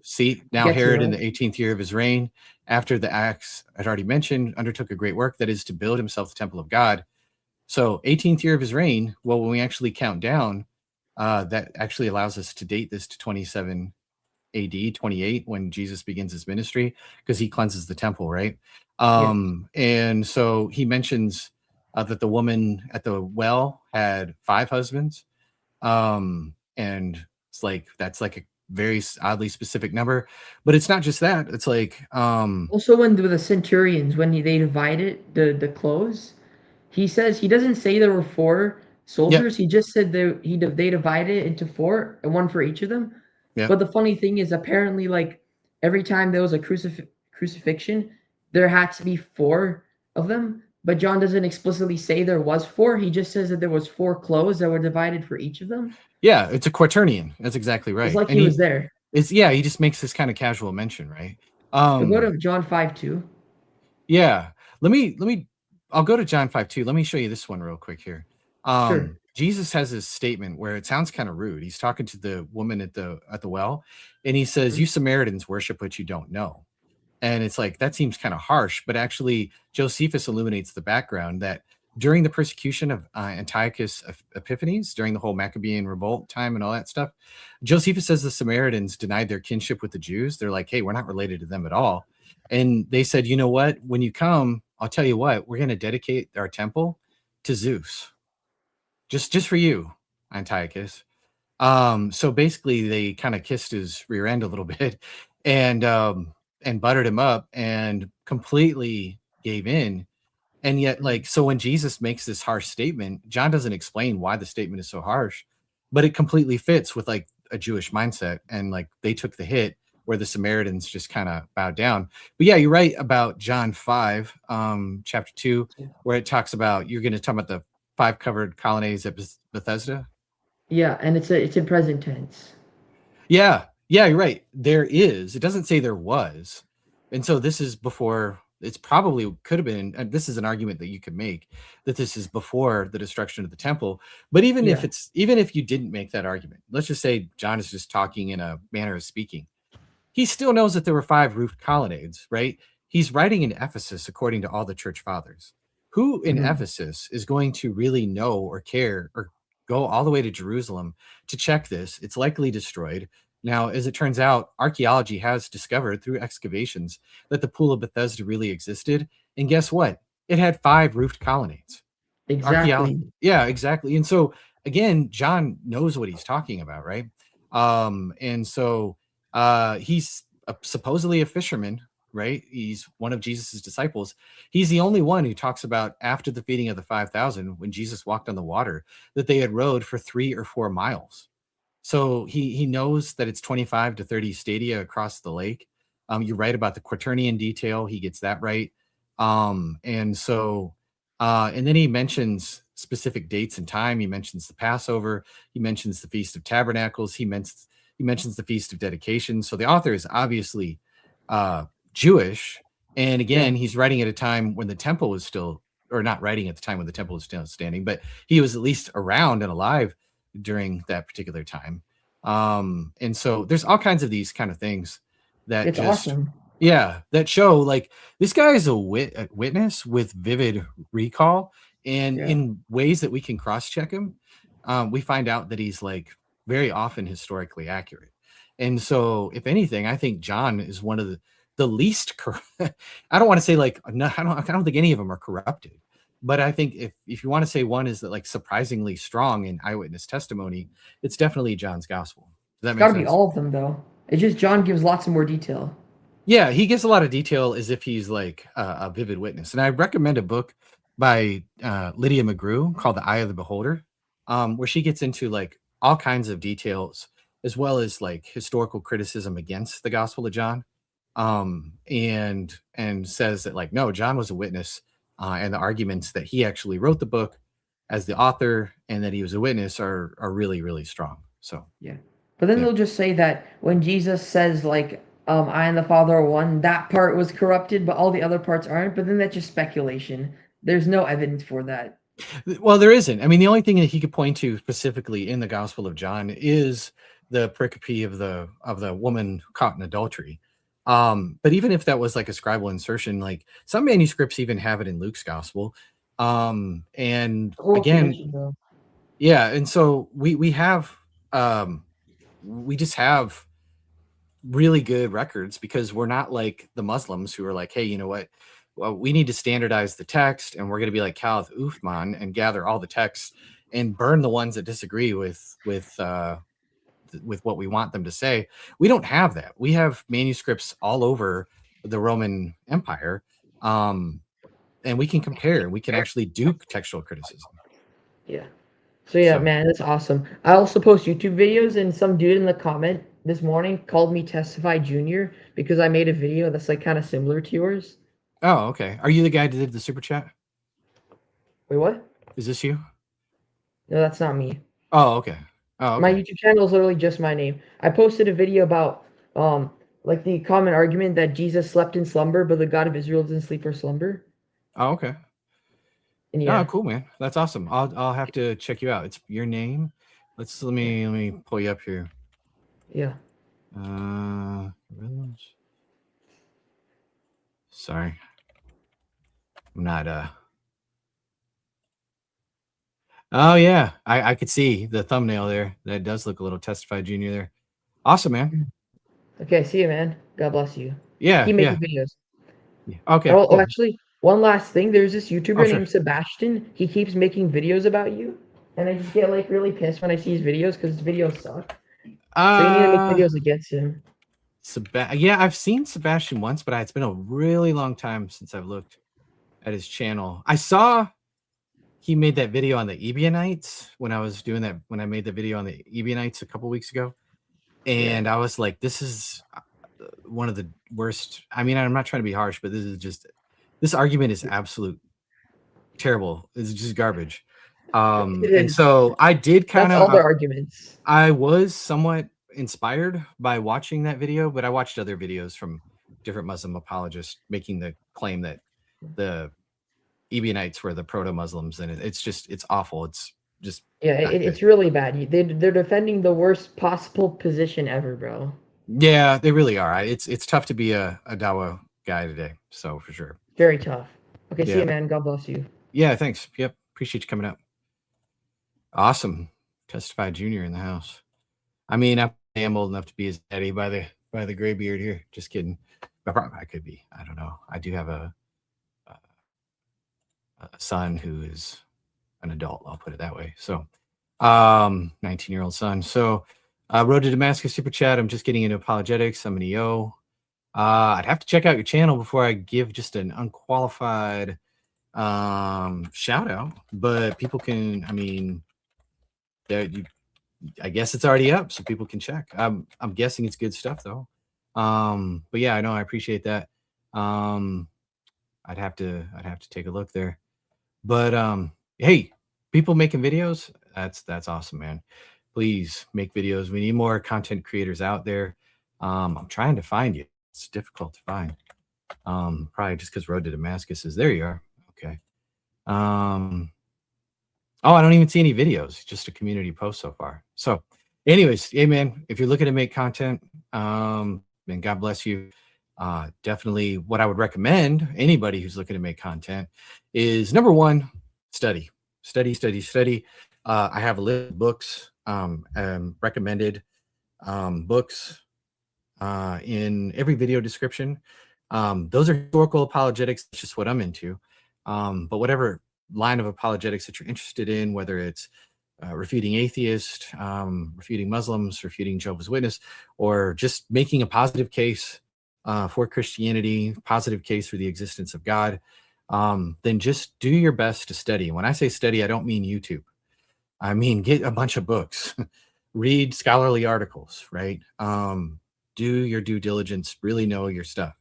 See, now Herod in the 18th year of his reign, after the acts I'd already mentioned, undertook a great work, that is to build himself the temple of God. So 18th year of his reign, well, when we actually count down, that actually allows us to date this to 27 AD, 28, when Jesus begins his ministry, because he cleanses the temple, right? And so he mentions that the woman at the well had 5 husbands. And it's like, that's like a very oddly specific number, but it's not just that. It's like Also, when with the centurions, when they divided the clothes, he says he doesn't say there were 4 soldiers. He just said they divided it into 4, and 1 for each of them. But the funny thing is, apparently, like, every time there was a crucifixion, there had to be 4 of them. But John doesn't explicitly say there was 4. He just says that there was 4 clothes that were divided for each of them. Yeah, it's a quaternion. That's exactly right. It's like and he was there. He just makes this kind of casual mention, right? So go to John 5:2. Yeah. I'll go to John 5:2. Let me show you this one real quick here. Sure. Jesus has this statement where it sounds kind of rude. He's talking to the woman at the well, and he says, "You Samaritans worship what you don't know." And it's like, that seems kind of harsh, but actually Josephus illuminates the background that during the persecution of Antiochus Epiphanes, during the whole Maccabean revolt time and all that stuff, Josephus says the Samaritans denied their kinship with the Jews. They're like, hey, we're not related to them at all. And they said, you know what? When you come, I'll tell you what, we're going to dedicate our temple to Zeus. Just for you, Antiochus. So basically they kind of kissed his rear end a little bit and buttered him up and completely gave in. And yet, like, so when Jesus makes this harsh statement, John doesn't explain why the statement is so harsh, but it completely fits with like a Jewish mindset, and like they took the hit where the Samaritans just kind of bowed down. But yeah, you're right about John 5, chapter 2, where it talks about, you're going to talk about the 5 covered colonnades at Bethesda. Yeah, and it's in present tense. Yeah, you're right. There is. It doesn't say there was. And so this is before, it's probably could have been, and this is an argument that you could make, that this is before the destruction of the temple. But even Yeah. if you didn't make that argument, let's just say John is just talking in a manner of speaking. He still knows that there were 5 roofed colonnades, right? He's writing in Ephesus according to all the church fathers. Who in Mhm. Ephesus is going to really know or care or go all the way to Jerusalem to check this? It's likely destroyed. Now, as it turns out, archaeology has discovered through excavations that the Pool of Bethesda really existed. And guess what? It had 5 roofed colonnades. Exactly. Yeah, exactly. And so again, John knows what he's talking about, right? And so he's supposedly a fisherman, right? He's one of Jesus's disciples. He's the only one who talks about after the feeding of the 5,000, when Jesus walked on the water, that they had rowed for 3 or 4 miles. So he knows that it's 25 to 30 stadia across the lake. You're right about the Quaternion detail. He gets that right. And so and then he mentions specific dates and time. He mentions the Passover. He mentions the Feast of Tabernacles. He mentions the Feast of Dedication. So the author is obviously Jewish. And again, he's writing at a time when the temple was still, or not writing at the time when the temple was still standing, but he was at least around and alive during that particular time. And so there's all kinds of these kind of things that It's just, awesome. yeah, that show like this guy is a witness with vivid recall, and Yeah. in ways that we can cross-check him, we find out that he's like very often historically accurate. And so, if anything, I think John is one of the least. I don't want to say like no, I don't think any of them are corrupted, but I think if you want to say one is that like surprisingly strong in eyewitness testimony, it's definitely John's gospel. Does that It's make got to be sense? all of them, though. It's just John gives lots of more detail. Yeah, he gives a lot of detail as if he's like a vivid witness. And I recommend a book by Lydia McGrew called The Eye of the Beholder, where she gets into like all kinds of details as well as like historical criticism against the Gospel of John, and says that like no, John was a witness, and the arguments that he actually wrote the book as the author and that he was a witness are really really strong. So Yeah. But then yeah. they'll just say that when Jesus says like I and the Father are one, that part was corrupted, but all the other parts aren't. But then that's just speculation. There's no evidence for that. Well, there isn't. I mean, the only thing that he could point to specifically in the Gospel of John is the pericope of the woman caught in adultery. But even if that was like a scribal insertion, like some manuscripts even have it in Luke's Gospel. And Oh, again, yeah, and so we have we just have really good records because we're not like the Muslims who are like, hey, you know what? Well, we need to standardize the text, and we're going to be like Khalith Uthman and gather all the texts and burn the ones that disagree with what we want them to say. We don't have that. We have manuscripts all over the Roman Empire, and we can compare. We can actually do textual criticism. Yeah. So yeah, man, that's awesome. I also post YouTube videos, and some dude in the comment this morning called me Testify Junior because I made a video that's like kind of similar to yours. Oh, okay. Are you the guy that did the super chat? Wait, what? Is this you? No, that's not me. Oh, okay. Oh, okay. My YouTube channel is literally just my name. I posted a video about like the common argument that Jesus slept in slumber, but the God of Israel doesn't sleep or slumber. Oh, okay. And yeah. Oh, cool, man. That's awesome. I'll have to check you out. It's your name. Let me pull you up here. Yeah. Sorry. I'm not Oh yeah. I could see the thumbnail there. That does look a little Testify Junior there. Awesome, man. Okay, see you, man. God bless you. Yeah. Keep making videos. Yeah. Okay. Oh, Cool. actually, one last thing. There's this YouTuber Sure. named Sebastian. He keeps making videos about you, and I just get like really pissed when I see his videos because his videos suck. So you need to make videos against him. Yeah, I've seen Sebastian once, but it's been a really long time since I've looked at his channel. I saw he made that video on the Ebionites when I was doing that, when I made the video on the Ebionites a couple weeks ago. And I was like, this is one of the worst. I mean, I'm not trying to be harsh, but this argument is absolute terrible. It's just garbage. It And is. so I did kind That's all of, their arguments. I was somewhat inspired by watching that video, but I watched other videos from different Muslim apologists making the claim that the Ebionites were the proto-Muslims, and it's awful. It's just Yeah, not good. it's really bad. They're defending the worst possible position ever, bro. Yeah, they really are. It's tough to be a Dawa guy today, so for sure. Very tough. Okay, see Yeah. you, man. God bless you. Yeah, thanks. Yep, appreciate you coming up. Awesome. Testify Junior in the house. I mean, I am old enough to be his daddy by the gray beard here. Just kidding. I could be. I don't know. I do have a son who is an adult. I'll put it that way. So, 19-year-old son. So, Road to Damascus super chat. I'm just getting into apologetics. I'm an EO. I'd have to check out your channel before I give just an unqualified shout out, but people can. I mean, I guess it's already up, so people can check. I'm guessing it's good stuff though. But yeah, I know I appreciate that. I'd have to take a look there. But hey, people making videos, that's awesome, man. Please make videos. We need more content creators out there. I'm trying to find you. It's difficult to find. Probably just because Road to Damascus is there. You are. Okay. Oh, I don't even see any videos, just a community post so far. So anyways, hey man, if you're looking to make content, man, God bless you. Definitely what I would recommend anybody who's looking to make content is number one, study. I have a list of books, recommended books in every video description. Those are historical apologetics. That's just what I'm into. But whatever line of apologetics that you're interested in, whether it's refuting atheists, refuting Muslims, refuting Jehovah's Witness, or just making a positive case for Christianity, positive case for the existence of God, then just do your best to study. When I say study, I don't mean YouTube. I mean, get a bunch of books, read scholarly articles, right? Do your due diligence, really know your stuff.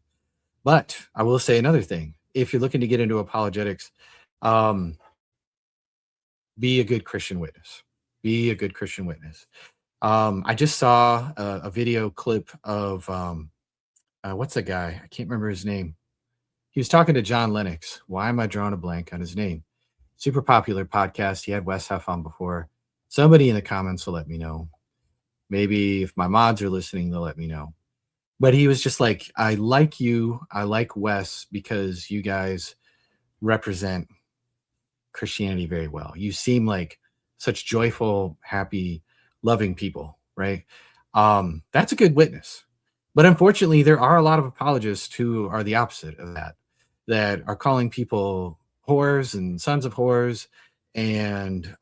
But I will say another thing. If you're looking to get into apologetics, be a good Christian witness. Be a good Christian witness. I just saw a video clip of what's that guy? I can't remember his name. He was talking to John Lennox. Why am I drawing a blank on his name? Super popular podcast. He had Wes Huff on before. Somebody in the comments will let me know. Maybe if my mods are listening, they'll let me know. But he was just like, I like you. I like Wes because you guys represent Christianity very well. You seem like such joyful, happy, loving people, right? That's a good witness. But unfortunately, there are a lot of apologists who are the opposite of that, that are calling people whores and sons of whores and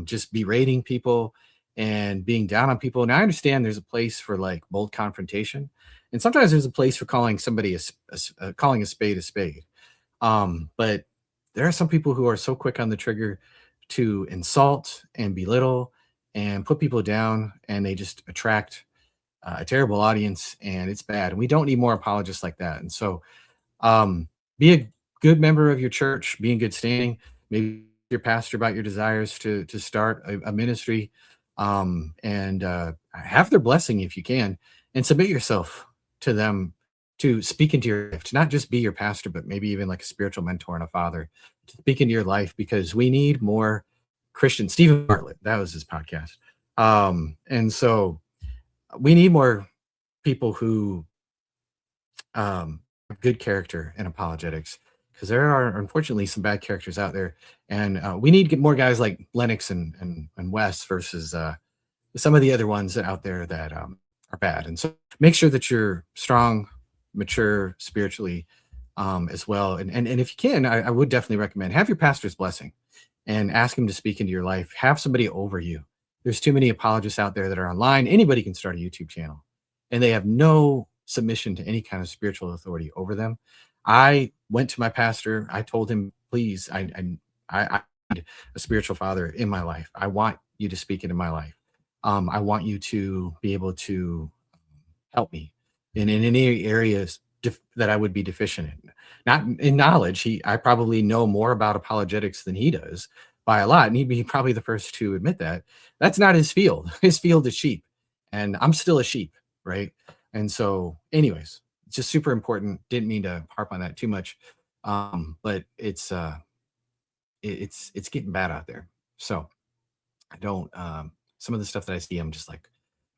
just berating people and being down on people. And I understand there's a place for like bold confrontation. And sometimes there's a place for calling somebody calling a spade a spade. But there are some people who are so quick on the trigger to insult and belittle and put people down, and they just attract a terrible audience, and it's bad. And we don't need more apologists like that. And so be a good member of your church, be in good standing, maybe your pastor about your desires to start a ministry, and have their blessing if you can, and submit yourself to them to speak into your life, to not just be your pastor, but maybe even like a spiritual mentor and a father, to speak into your life, because we need more Christians. Stephen Bartlett, that was his podcast. And so we need more people who have good character in apologetics, because there are unfortunately some bad characters out there, and we need to get more guys like Lennox and Wes versus some of the other ones out there that are bad. And so make sure that you're strong, mature spiritually as well. And if you can, I would definitely recommend have your pastor's blessing and ask him to speak into your life. Have somebody over you. There's too many apologists out there that are online. Anybody can start a YouTube channel, and they have no submission to any kind of spiritual authority over them. I went to my pastor. I told him, please, I a spiritual father in my life. I want you to speak into my life. I want you to be able to help me in any areas that I would be deficient in. Not in knowledge. I probably know more about apologetics than he does by a lot, and he'd be probably the first to admit that. That's not his field. His field is sheep, and I'm still a sheep, right? And so, anyways, it's just super important. Didn't mean to harp on that too much, but it's getting bad out there. So I don't. Some of the stuff that I see, I'm just like,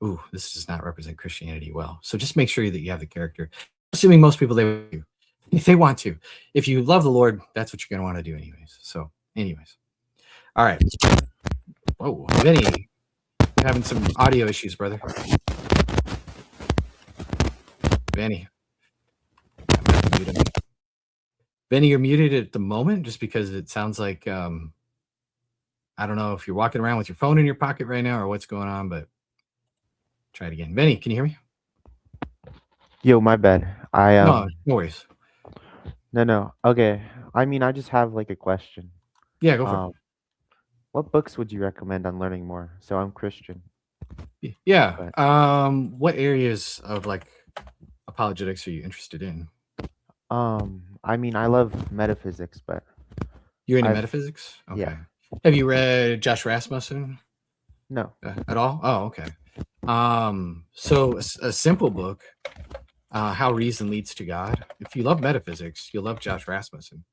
ooh, this does not represent Christianity well. So just make sure that you have the character. Assuming most people they do, if they want to. If you love the Lord, that's what you're going to want to do anyways. So, anyways, all right. Whoa, Vinny, having some audio issues, brother. Vinny, Vinny, you're muted at the moment, just because it sounds like I don't know if you're walking around with your phone in your pocket right now or what's going on, but try it again. Vinny, can you hear me? Yo, my bad. No worries. No. Okay. I mean, I just have like a question. Yeah, go for it. What books would you recommend on learning more? So I'm Christian. Yeah. What areas of like apologetics are you interested in? I mean, I love metaphysics, but you're into metaphysics? Okay. Yeah. Have you read Josh Rasmussen? No. At all? Oh, okay. So a simple book, How Reason Leads to God. If you love metaphysics, you'll love Josh Rasmussen.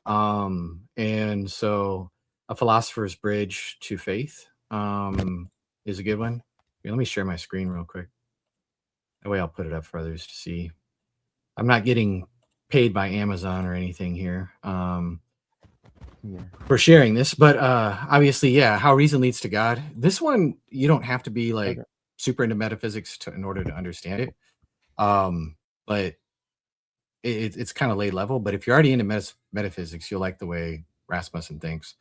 And so A Philosopher's Bridge to Faith is a good one. Here, let me share my screen real quick. That way I'll put it up for others to see. I'm not getting paid by Amazon or anything here for sharing this, but obviously, yeah, How Reason Leads to God. This one, you don't have to be like super into metaphysics in order to understand it. But it's kind of laid level. But if you're already into metaphysics, you'll like the way Rasmussen thinks.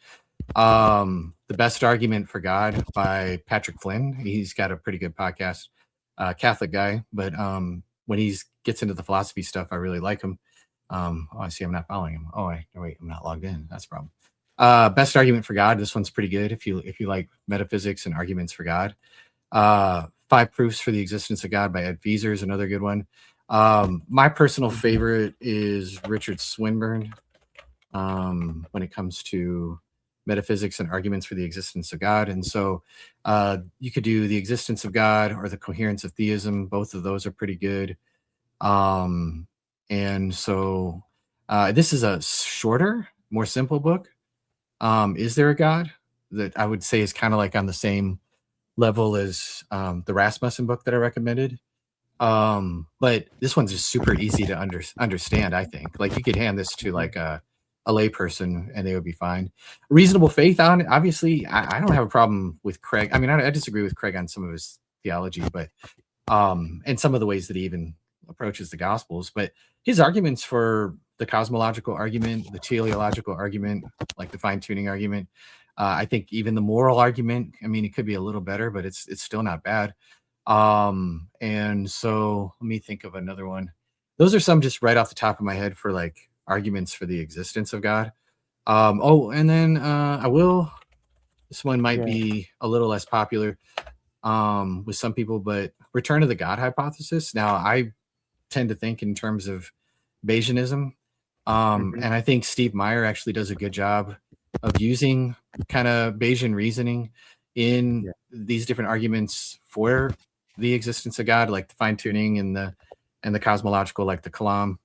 The Best Argument for God by Patrick Flynn. He's got a pretty good podcast. Catholic guy, but when he gets into the philosophy stuff, I really like him. I see I'm not following him. Wait, I'm not logged in. That's a problem. Best Argument for God. This one's pretty good if you like metaphysics and arguments for God. 5 Proofs for the Existence of God by Ed Feser is another good one. My personal favorite is Richard Swinburne when it comes to metaphysics and arguments for the existence of God. And so you could do The Existence of God or The Coherence of Theism. Both of those are pretty good. And so this is a shorter, more simple book. Is There a God? That I would say is kind of like on the same level as the Rasmussen book that I recommended. But this one's just super easy to understand, I think. Like you could hand this to like a layperson and they would be fine. Reasonable Faith, obviously, I don't have a problem with Craig. I mean, I disagree with Craig on some of his theology, but and some of the ways that he even approaches the Gospels. But his arguments for the cosmological argument, the teleological argument, like the fine-tuning argument, I think even the moral argument, I mean, it could be a little better, but it's still not bad. And so let me think of another one. Those are some just right off the top of my head for like arguments for the existence of God. And then this one might be a little less popular with some people, but Return of the God Hypothesis. Now I tend to think in terms of Bayesianism. And I think Steve Meyer actually does a good job of using kind of Bayesian reasoning in these different arguments for the existence of God, like the fine-tuning and the cosmological, like the Kalam.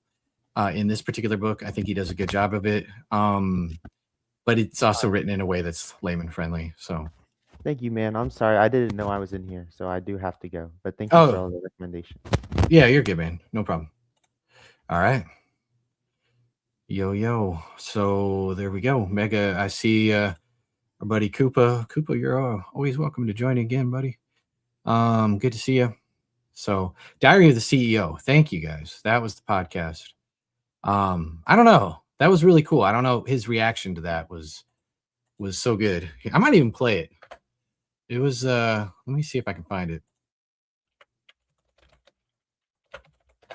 In this particular book, I think he does a good job of it. But it's also written in a way that's layman friendly. So thank you, man. I'm sorry. I didn't know I was in here, so I do have to go. But thank you for all the recommendations. Yeah, you're good, man. No problem. All right. Yo. So there we go. Mega, I see our buddy Koopa. Koopa, you're always welcome to join again, buddy. Good to see you. So Diary of the CEO. Thank you, guys. That was the podcast. I don't know. That was really cool. I don't know. His reaction to that was so good. I might even play it. It was, let me see if I can find it.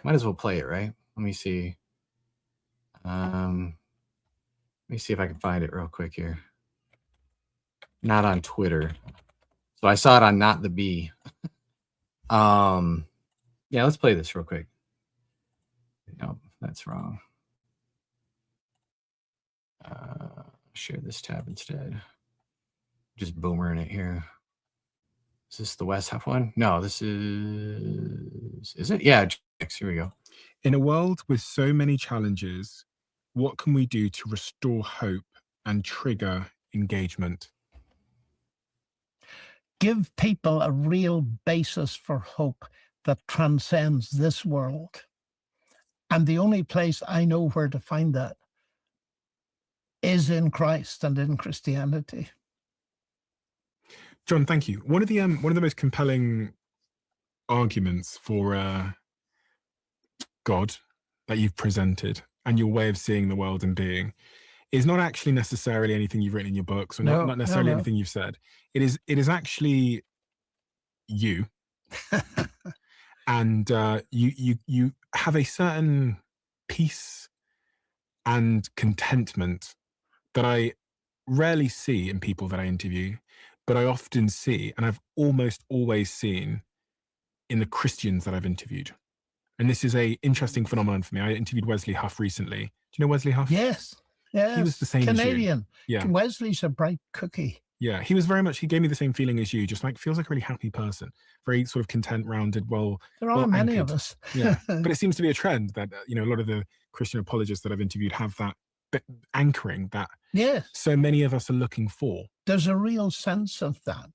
Might as well play it, right? Let me see. Let me see if I can find it real quick here. not on Twitter. So I saw it on Not the Bee. Yeah, let's play this real quick. No, that's wrong. Share this tab instead. Just boomering it here. Is this the West Half one? No, this is it? Yeah, here we go. In a world with so many challenges, what can we do to restore hope and trigger engagement? Give people a real basis for hope that transcends this world. And the only place I know where to find that is in Christ and in Christianity. John, thank you. One of the most compelling arguments for God that you've presented and your way of seeing the world and being is not actually necessarily anything you've written in your books, or not necessarily anything you've said. It is actually you, and you have a certain peace and contentment that I rarely see in people that I interview, but I often see, and I've almost always seen in the Christians that I've interviewed. And this is a interesting phenomenon for me. I interviewed Wesley Huff recently. Do you know Wesley Huff? Yes. Yes. He was the same Canadian. as you. Yeah. Wesley's a bright cookie. Yeah. He was very much, he gave me the same feeling as you, just like feels like a really happy person, very sort of content, rounded, there are many anchored. of us. Yeah. But it seems to be a trend that, a lot of the Christian apologists that I've interviewed have that anchoring that so many of us are looking for. There's a real sense of that.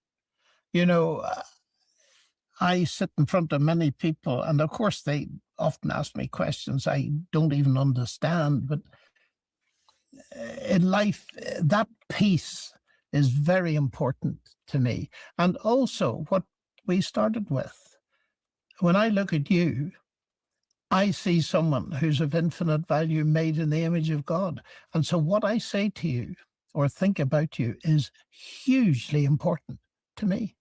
I sit in front of many people, and of course they often ask me questions I don't even understand, but in life, that peace is very important to me. And also what we started with, when I look at you, I see someone who's of infinite value, made in the image of God. And so what I say to you or think about you is hugely important to me.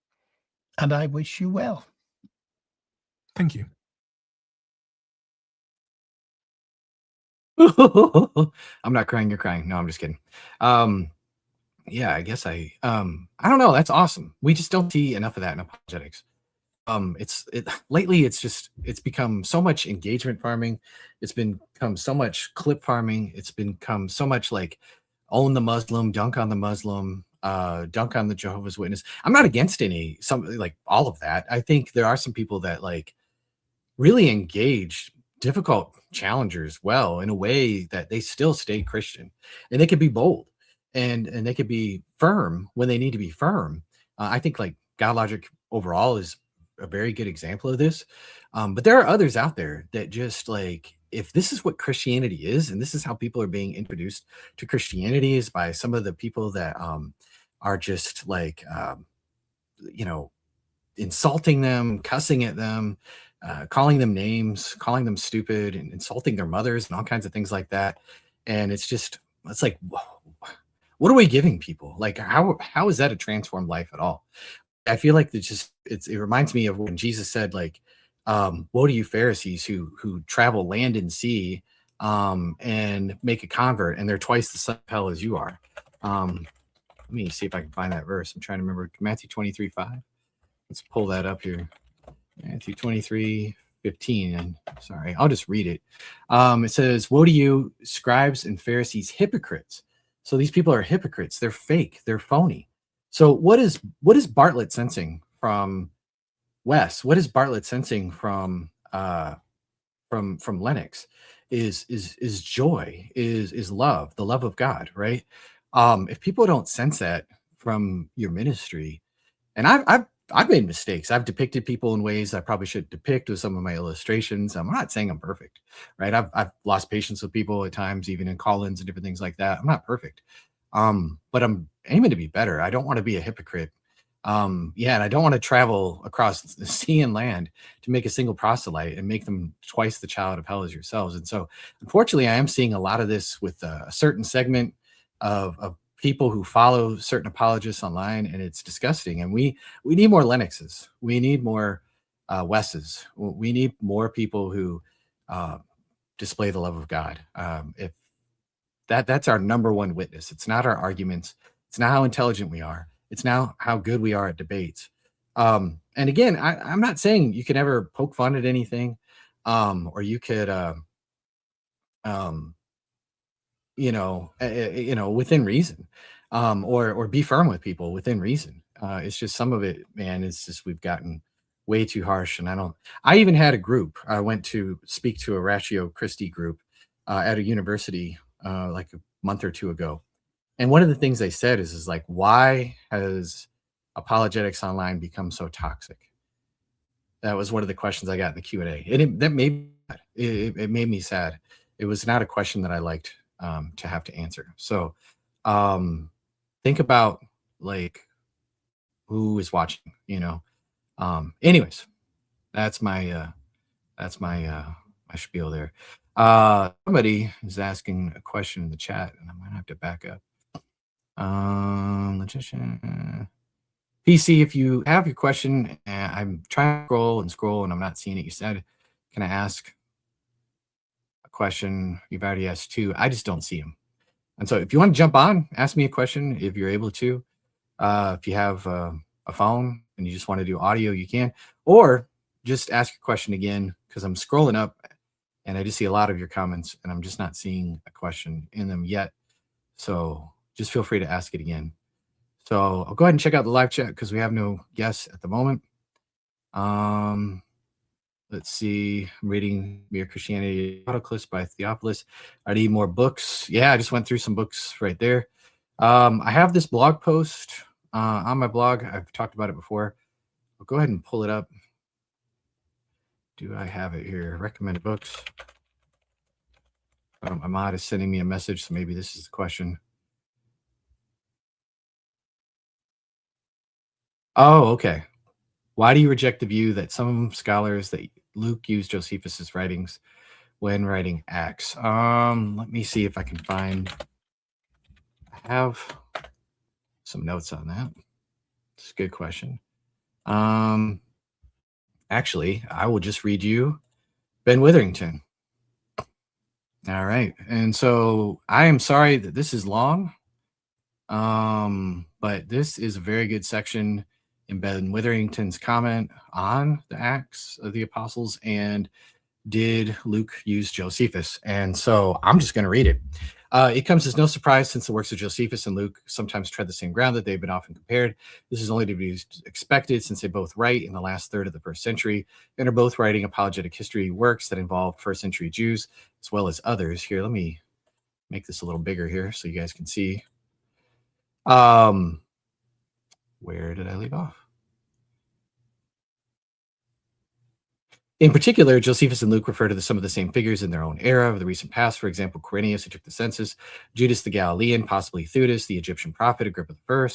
And I wish you well. Thank you. I'm not crying, you're crying. No, I'm just kidding. Yeah, I guess I don't know. That's awesome. We just don't see enough of that in apologetics. Lately it's become so much engagement farming. It's become so much clip farming. It's become so much like own the Muslim, dunk on the Muslim, dunk on the Jehovah's Witness. I'm not against something like all of that. I think there are some people that like really engage difficult challengers well in a way that they still stay Christian, and they could be bold and they could be firm when they need to be firm. I think like God Logic overall is a very good example of this. But there are others out there that just like, if this is what Christianity is, and this is how people are being introduced to Christianity is by some of the people that are just like, insulting them, cussing at them, calling them names, calling them stupid, and insulting their mothers and all kinds of things like that. And it's like, what are we giving people? Like, how is that a transformed life at all? I feel like it reminds me of when Jesus said, like, woe to you Pharisees who travel land and sea and make a convert, and they're twice the son of hell as you are. Let me see if I can find that verse. I'm trying to remember. Matthew 23:5. Let's pull that up here. Matthew 23:15. And sorry, I'll just read it. It says, woe to you, scribes and Pharisees, hypocrites. So these people are hypocrites. They're fake. They're phony. So what is Bartlett sensing from Wes? What is Bartlett sensing from Lennox? Is joy, is love, the love of God, right? If people don't sense that from your ministry, and I've made mistakes. I've depicted people in ways I probably should depict with some of my illustrations. I'm not saying I'm perfect, right? I've lost patience with people at times, even in call-ins and different things like that. I'm not perfect. But I'm aiming to be better. I don't want to be a hypocrite. And I don't want to travel across the sea and land to make a single proselyte and make them twice the child of hell as yourselves. And so, unfortunately, I am seeing a lot of this with a certain segment of people who follow certain apologists online, and it's disgusting. And we need more Lennoxes. We need more Wesses. We need more people who display the love of God. That's our number one witness. It's not our arguments. It's not how intelligent we are. It's now how good we are at debates. And again, I'm not saying you can ever poke fun at anything, or you could, within reason, or be firm with people within reason. It's just some of it, man. It's just we've gotten way too harsh, and I even had a group. I went to speak to a Ratio Christi group at a university like a month or two ago, and one of the things they said is like, why has apologetics online become so toxic? That was one of the questions I got in the Q&A, and that made it made me sad. It was not a question that I liked to have to answer. So think about like who is watching, anyways, that's my my spiel there. Somebody is asking a question in the chat, and I might have to back up. Logician PC, if you have your question, I'm trying to scroll and I'm not seeing it. You said, can I ask a question? You've already asked two. I just don't see them. And so if you want to jump on, ask me a question if you're able to. If you have a phone and you just want to do audio, you can. Or just ask your question again, because I'm scrolling up and I just see a lot of your comments and I'm just not seeing a question in them yet. So just feel free to ask it again. So I'll go ahead and check out the live chat because we have no guests at the moment. Let's see. I'm reading Mere Christianity Autoclist by Theophilus. I need more books. Yeah, I just went through some books right there. I have this blog post on my blog. I've talked about it before. I'll go ahead and pull it up. Do I have it here? Recommended books. My mod is sending me a message, so maybe this is the question. Oh, okay. Why do you reject the view that some scholars that Luke used Josephus's writings when writing Acts? Let me see if I can find. I have some notes on that. It's a good question. Actually, I will just read you Ben Witherington. All right, and so I am sorry that this is long, but this is a very good section in Ben Witherington's comment on the Acts of the Apostles and did Luke use Josephus? And so I'm just going to read it. It comes as no surprise since the works of Josephus and Luke sometimes tread the same ground that they've been often compared. This is only to be expected since they both write in the last third of the first century and are both writing apologetic history works that involve first century Jews as well as others. Here, let me make this a little bigger here so you guys can see. Where did I leave off? In particular, Josephus and Luke refer to some of the same figures in their own era of the recent past. For example, Quirinius, who took the census, Judas the Galilean, possibly Theudas, the Egyptian prophet, Agrippa I.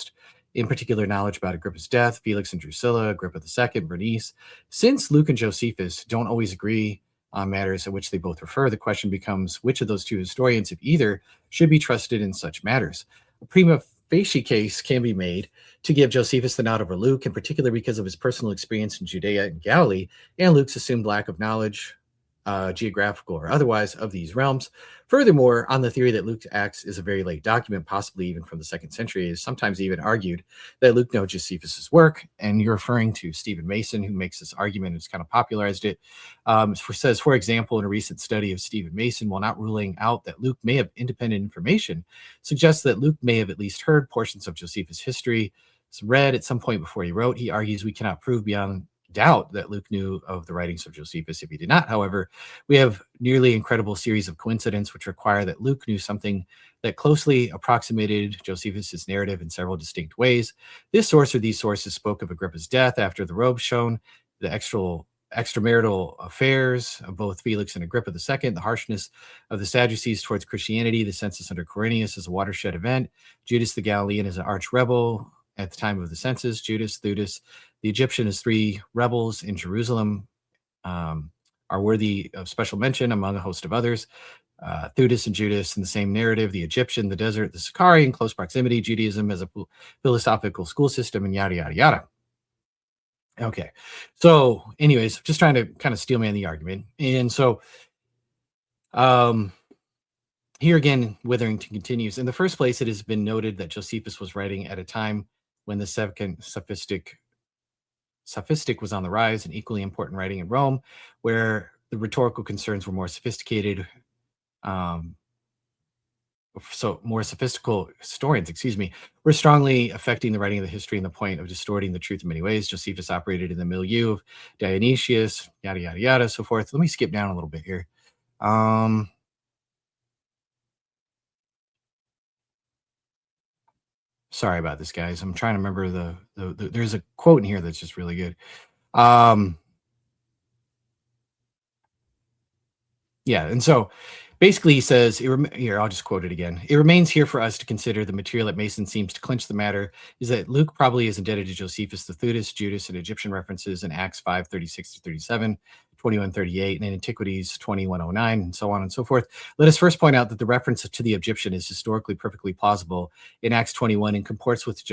In particular, knowledge about Agrippa's death, Felix and Drusilla, Agrippa II, Bernice. Since Luke and Josephus don't always agree on matters at which they both refer, the question becomes which of those two historians, if either, should be trusted in such matters. A prima facie case can be made to give Josephus the nod over Luke, in particular because of his personal experience in Judea and Galilee, and Luke's assumed lack of knowledge, geographical or otherwise, of these realms. Furthermore, on the theory that Luke's Acts is a very late document, possibly even from the 2nd century, it is sometimes even argued that Luke knows Josephus's work, and you're referring to Stephen Mason, who makes this argument and has kind of popularized it. Says, for example, in a recent study of Stephen Mason, while not ruling out that Luke may have independent information, suggests that Luke may have at least heard portions of Josephus' history, read at some point before he wrote. He argues we cannot prove beyond doubt that Luke knew of the writings of Josephus if he did not. However, we have nearly incredible series of coincidence which require that Luke knew something that closely approximated Josephus's narrative in several distinct ways. This source or these sources spoke of Agrippa's death after the robes shone, the extramarital affairs of both Felix and Agrippa II, the harshness of the Sadducees towards Christianity, the census under Quirinius as a watershed event, Judas the Galilean as an arch rebel at the time of the census, Judas, Theudas, the Egyptian as 3 rebels in Jerusalem are worthy of special mention among a host of others. Theudas and Judas in the same narrative, the Egyptian, the desert, the Sicarii in close proximity, Judaism as a philosophical school system, and yada, yada, yada. Okay, so anyways, just trying to kind of steelman the argument. And so here again, Witherington continues. In the first place, it has been noted that Josephus was writing at a time when the second sophistic was on the rise, an equally important writing in Rome, where the rhetorical concerns were more sophisticated. So more sophistical historians, were strongly affecting the writing of the history and the point of distorting the truth in many ways. Josephus operated in the milieu of Dionysius, yada, yada, yada, so forth. Let me skip down a little bit here. Sorry about this, guys. I'm trying to remember there's a quote in here that's just really good. Yeah, and so basically he says, here, I'll just quote it again. It remains here for us to consider the material that Mason seems to clinch the matter is that Luke probably is indebted to Josephus the Theudas, Judas, and Egyptian references in Acts 5:36-37, 21:38, and in Antiquities 21:09, and so on and so forth. Let us first point out that the reference to the Egyptian is historically perfectly plausible in Acts 21 and comports with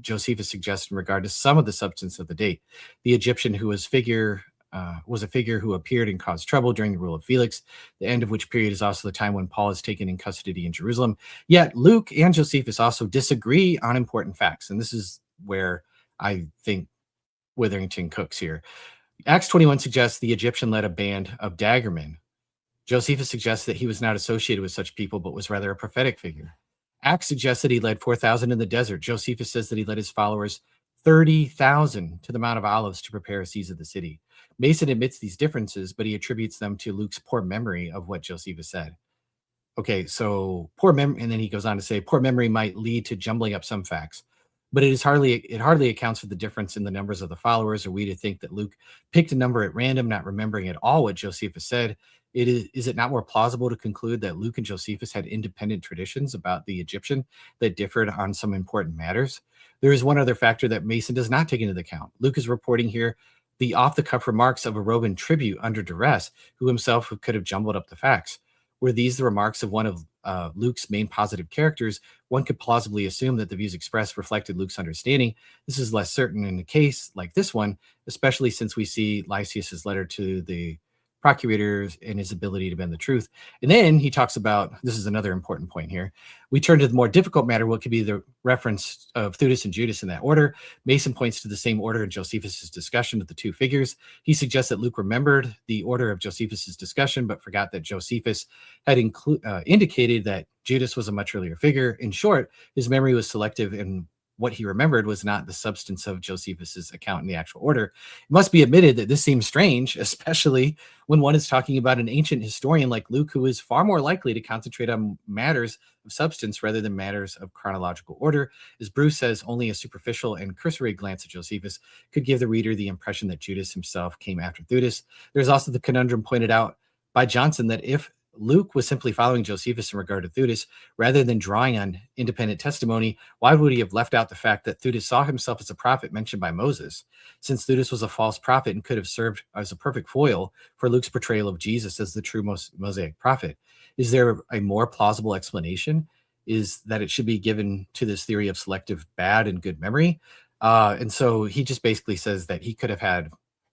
Josephus' suggestion in regard to some of the substance of the date. The Egyptian who was a figure who appeared and caused trouble during the rule of Felix, the end of which period is also the time when Paul is taken in custody in Jerusalem. Yet Luke and Josephus also disagree on important facts, and this is where I think Witherington cooks here. Acts 21 suggests the Egyptian led a band of daggermen. Josephus suggests that he was not associated with such people, but was rather a prophetic figure. Acts suggests that he led 4,000 in the desert. Josephus says that he led his followers 30,000 to the Mount of Olives to prepare a siege of the city. Mason admits these differences, but he attributes them to Luke's poor memory of what Josephus said. Okay, so poor memory, and then he goes on to say, poor memory might lead to jumbling up some facts, but it hardly accounts for the difference in the numbers of the followers. Are we to think that Luke picked a number at random, not remembering at all what Josephus said? Is it not more plausible to conclude that Luke and Josephus had independent traditions about the Egyptian that differed on some important matters? There is one other factor that Mason does not take into account. Luke is reporting here the off-the-cuff remarks of a Roman tribute under duress, who himself could have jumbled up the facts. Were these the remarks of one of Luke's main positive characters, one could plausibly assume that the views expressed reflected Luke's understanding. This is less certain in a case like this one, especially since we see Lysias's letter to the procurators and his ability to bend the truth. And then he talks about, this is another important point here, we turn to the more difficult matter, what could be the reference of Theudas and Judas in that order. Mason points to the same order in Josephus' discussion of the two figures. He suggests that Luke remembered the order of Josephus' discussion, but forgot that Josephus had indicated that Judas was a much earlier figure. In short, his memory was selective, and what he remembered was not the substance of Josephus's account in the actual order. It must be admitted that this seems strange, especially when one is talking about an ancient historian like Luke, who is far more likely to concentrate on matters of substance rather than matters of chronological order. As Bruce says, only a superficial and cursory glance at Josephus could give the reader the impression that Judas himself came after Theudas. There's also the conundrum pointed out by Johnson that if Luke was simply following Josephus in regard to Theudas, rather than drawing on independent testimony, why would he have left out the fact that Theudas saw himself as a prophet mentioned by Moses? Since Theudas was a false prophet and could have served as a perfect foil for Luke's portrayal of Jesus as the true Mosaic prophet, is there a more plausible explanation? Is that it should be given to this theory of selective bad and good memory? And so he just basically says that he could have had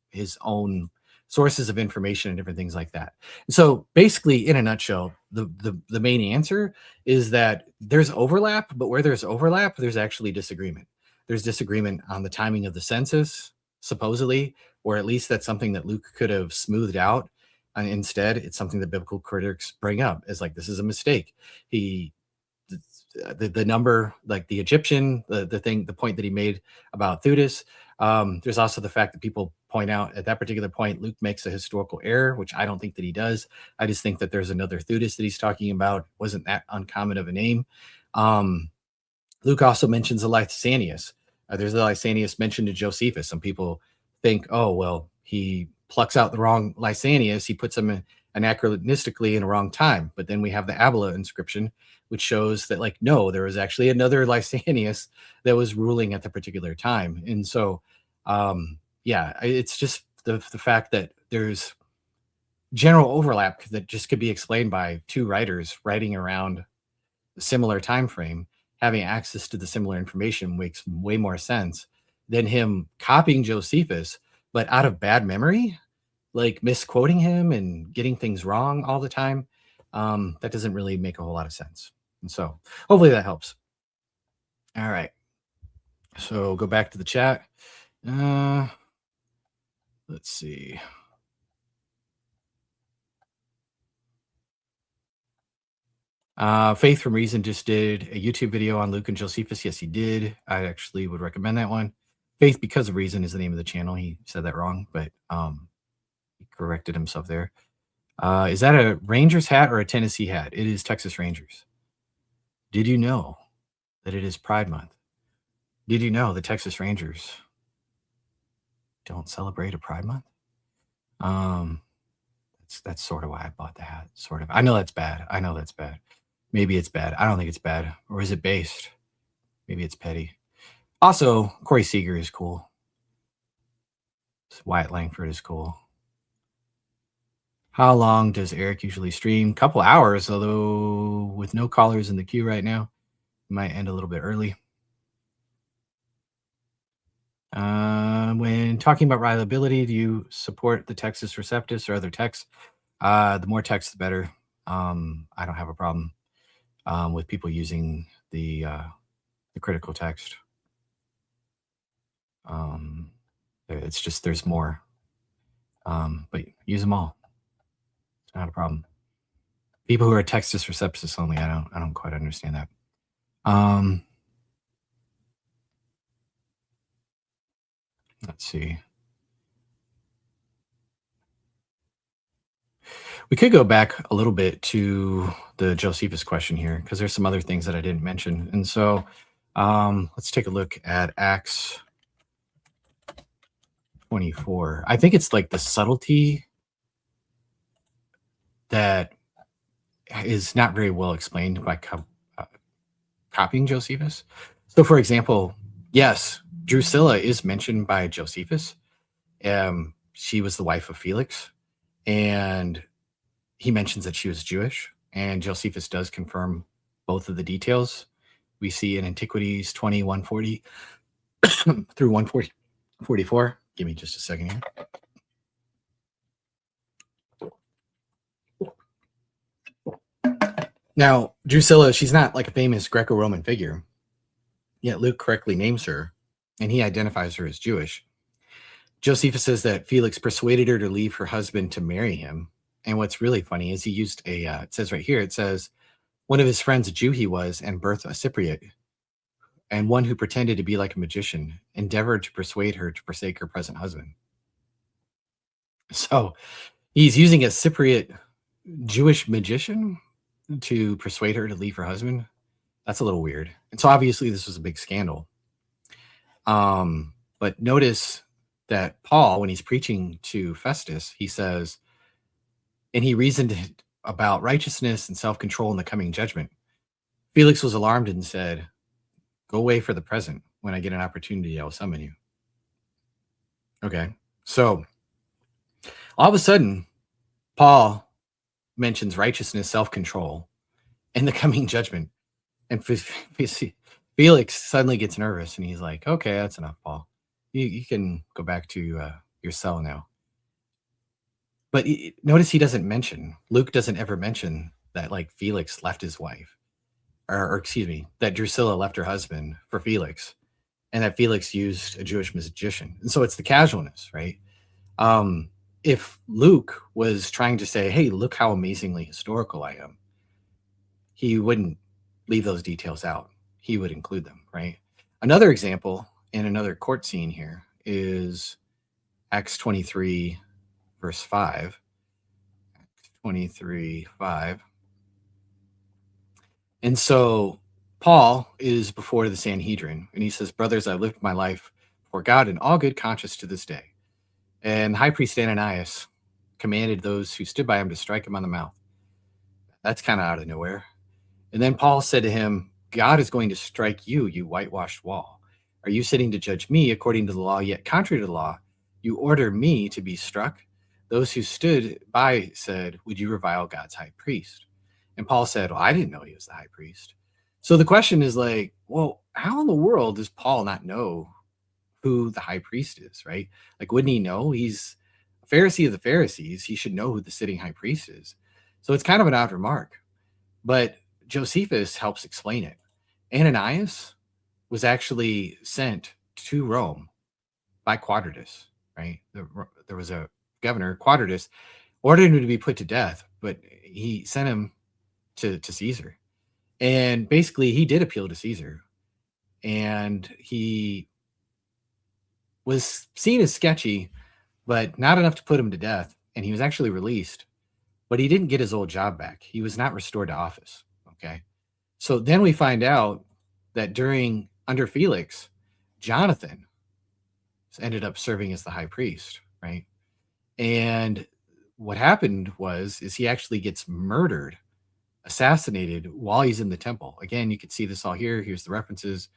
his own sources of information and different things like that. So basically, in a nutshell, the main answer is that there's overlap, but where there's overlap, there's actually disagreement. There's disagreement on the timing of the census, supposedly, or at least that's something that Luke could have smoothed out. And instead, it's something that biblical critics bring up as like, this is a mistake. The number, like the Egyptian, the point that he made about Theudas. There's also the fact that people point out at that particular point, Luke makes a historical error, which I don't think that he does. I just think that there's another Theudas that he's talking about. Wasn't that uncommon of a name. Luke also mentions a Lysanias. There's a Lysanias mentioned to Josephus. Some people think, oh, well, he plucks out the wrong Lysanias. He puts them anachronistically in a wrong time. But then we have the Abila inscription, which shows that, like, no, there was actually another Lysanias that was ruling at the particular time. And so, yeah, it's just the fact that there's general overlap that just could be explained by two writers writing around a similar time frame, having access to the similar information makes way more sense than him copying Josephus, but out of bad memory, like misquoting him and getting things wrong all the time. That doesn't really make a whole lot of sense. And so hopefully that helps. All right. So go back to the chat. Let's see. Faith from Reason just did a YouTube video on Luke and Josephus. Yes, he did. I actually would recommend that one. Faith Because of Reason is the name of the channel. He said that wrong, but he corrected himself there. Is that a Rangers hat or a Tennessee hat? It is Texas Rangers. Did you know that it is Pride Month? Did you know the Texas Rangers don't celebrate a Pride Month? That's sort of why I bought the hat. Sort of. I know that's bad. I know that's bad. Maybe it's bad. I don't think it's bad. Or is it based? Maybe it's petty. Also, Corey Seager is cool. Wyatt Langford is cool. How long does Eric usually stream? Couple hours, although with no callers in the queue right now, it might end a little bit early. When talking about reliability, do you support the Texas Receptus or other texts? The more text, the better. I don't have a problem with people using the critical text. It's just there's more, but use them all. It's not a problem. People who are Texas Receptus only, I don't quite understand that. Let's see. We could go back a little bit to the Josephus question here, because there's some other things that I didn't mention. And so let's take a look at Acts 24. I think it's like the subtlety that is not very well explained by copying Josephus. So for example, yes, Drusilla is mentioned by Josephus. She was the wife of Felix, and he mentions that she was Jewish, and Josephus does confirm both of the details. We see in Antiquities 20, 140 through 144. Give me just a second here. Now, Drusilla, she's not like a famous Greco-Roman figure, yet Luke correctly names her, and he identifies her as Jewish. Josephus says that Felix persuaded her to leave her husband to marry him. And what's really funny is he used it says right here, it says, one of his friends, a Jew he was, and birth a Cypriot, and one who pretended to be like a magician, endeavored to persuade her to forsake her present husband. So he's using a Cypriot Jewish magician to persuade her to leave her husband. That's a little weird. And so obviously this was a big scandal. But notice that Paul, when he's preaching to Festus, he says, and he reasoned about righteousness and self-control in the coming judgment. Felix was alarmed and said, go away for the present. When I get an opportunity, I will summon you. Okay. So all of a sudden, Paul mentions righteousness, self-control, and the coming judgment. And Felix suddenly gets nervous, and he's like, okay, that's enough, Paul. You can go back to your cell now. But notice he doesn't mention, Luke doesn't ever mention that like Felix left his wife, or excuse me, that Drusilla left her husband for Felix, and that Felix used a Jewish magician. And so it's the casualness, right? If Luke was trying to say, hey, look how amazingly historical I am, he wouldn't leave those details out. He would include them, right? Another example in another court scene here is Acts 23, verse 5. Acts 23, 5. And so Paul is before the Sanhedrin, and he says, brothers, I've lived my life before God in all good conscience to this day. And high priest Ananias commanded those who stood by him to strike him on the mouth. That's kind of out of nowhere. And then Paul said to him, God is going to strike you, you whitewashed wall. Are you sitting to judge me according to the law, yet contrary to the law, you order me to be struck? Those who stood by said, would you revile God's high priest? And Paul said, well, I didn't know he was the high priest. So the question is like, well, how in the world does Paul not know who the high priest is, right? Like, wouldn't he know? He's a Pharisee of the Pharisees. He should know who the sitting high priest is. So it's kind of an odd remark. But Josephus helps explain it. Ananias was actually sent to Rome by Quadratus, right? There was a governor, Quadratus, ordered him to be put to death, but he sent him to Caesar. And basically, he did appeal to Caesar. And he was seen as sketchy, but not enough to put him to death. And he was actually released, but he didn't get his old job back. He was not restored to office. Okay. So then we find out that under Felix, Jonathan ended up serving as the high priest, right? And what happened is he actually gets murdered, assassinated while he's in the temple. Again, you can see this all here. Here's the references.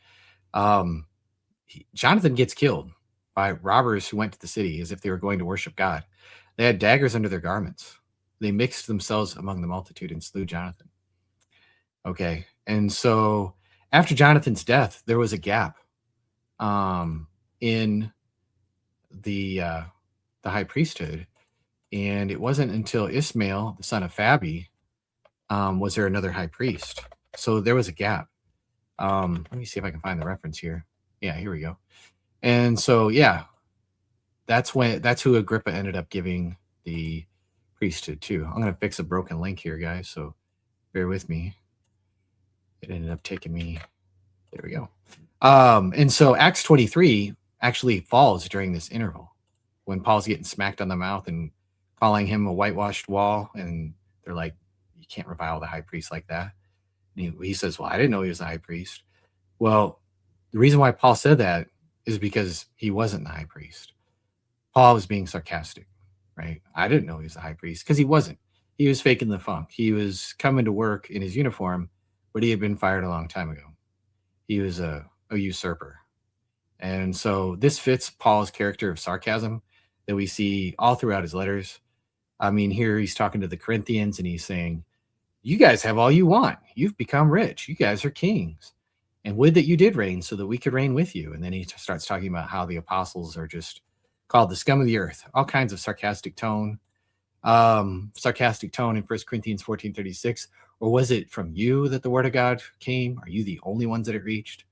Jonathan gets killed by robbers who went to the city as if they were going to worship God. They had daggers under their garments. They mixed themselves among the multitude and slew Jonathan. Okay. And so after Jonathan's death, there was a gap in the high priesthood. And it wasn't until Ismail, the son of Fabi, was there another high priest. So there was a gap. Let me see if I can find the reference here. Yeah, here we go. And so, yeah, that's who Agrippa ended up giving the priesthood to. I'm going to fix a broken link here, guys. So bear with me. It ended up taking me. There we go. And so Acts 23 actually falls during this interval when Paul's getting smacked on the mouth and calling him a whitewashed wall. And they're like, you can't revile the high priest like that. And he says, well, I didn't know he was the high priest. Well, the reason why Paul said that is because he wasn't the high priest. Paul was being sarcastic, right? I didn't know he was the high priest because he wasn't. He was faking the funk. He was coming to work in his uniform, but he had been fired a long time ago. He was a usurper. And so this fits Paul's character of sarcasm that we see all throughout his letters. I mean, here he's talking to the Corinthians and he's saying, you guys have all you want. You've become rich. You guys are kings. And would that you did reign so that we could reign with you. And then he starts talking about how the apostles are just called the scum of the earth, all kinds of sarcastic tone in 1 Corinthians 14:36. Or was it from you that the word of God came? Are you the only ones that it reached?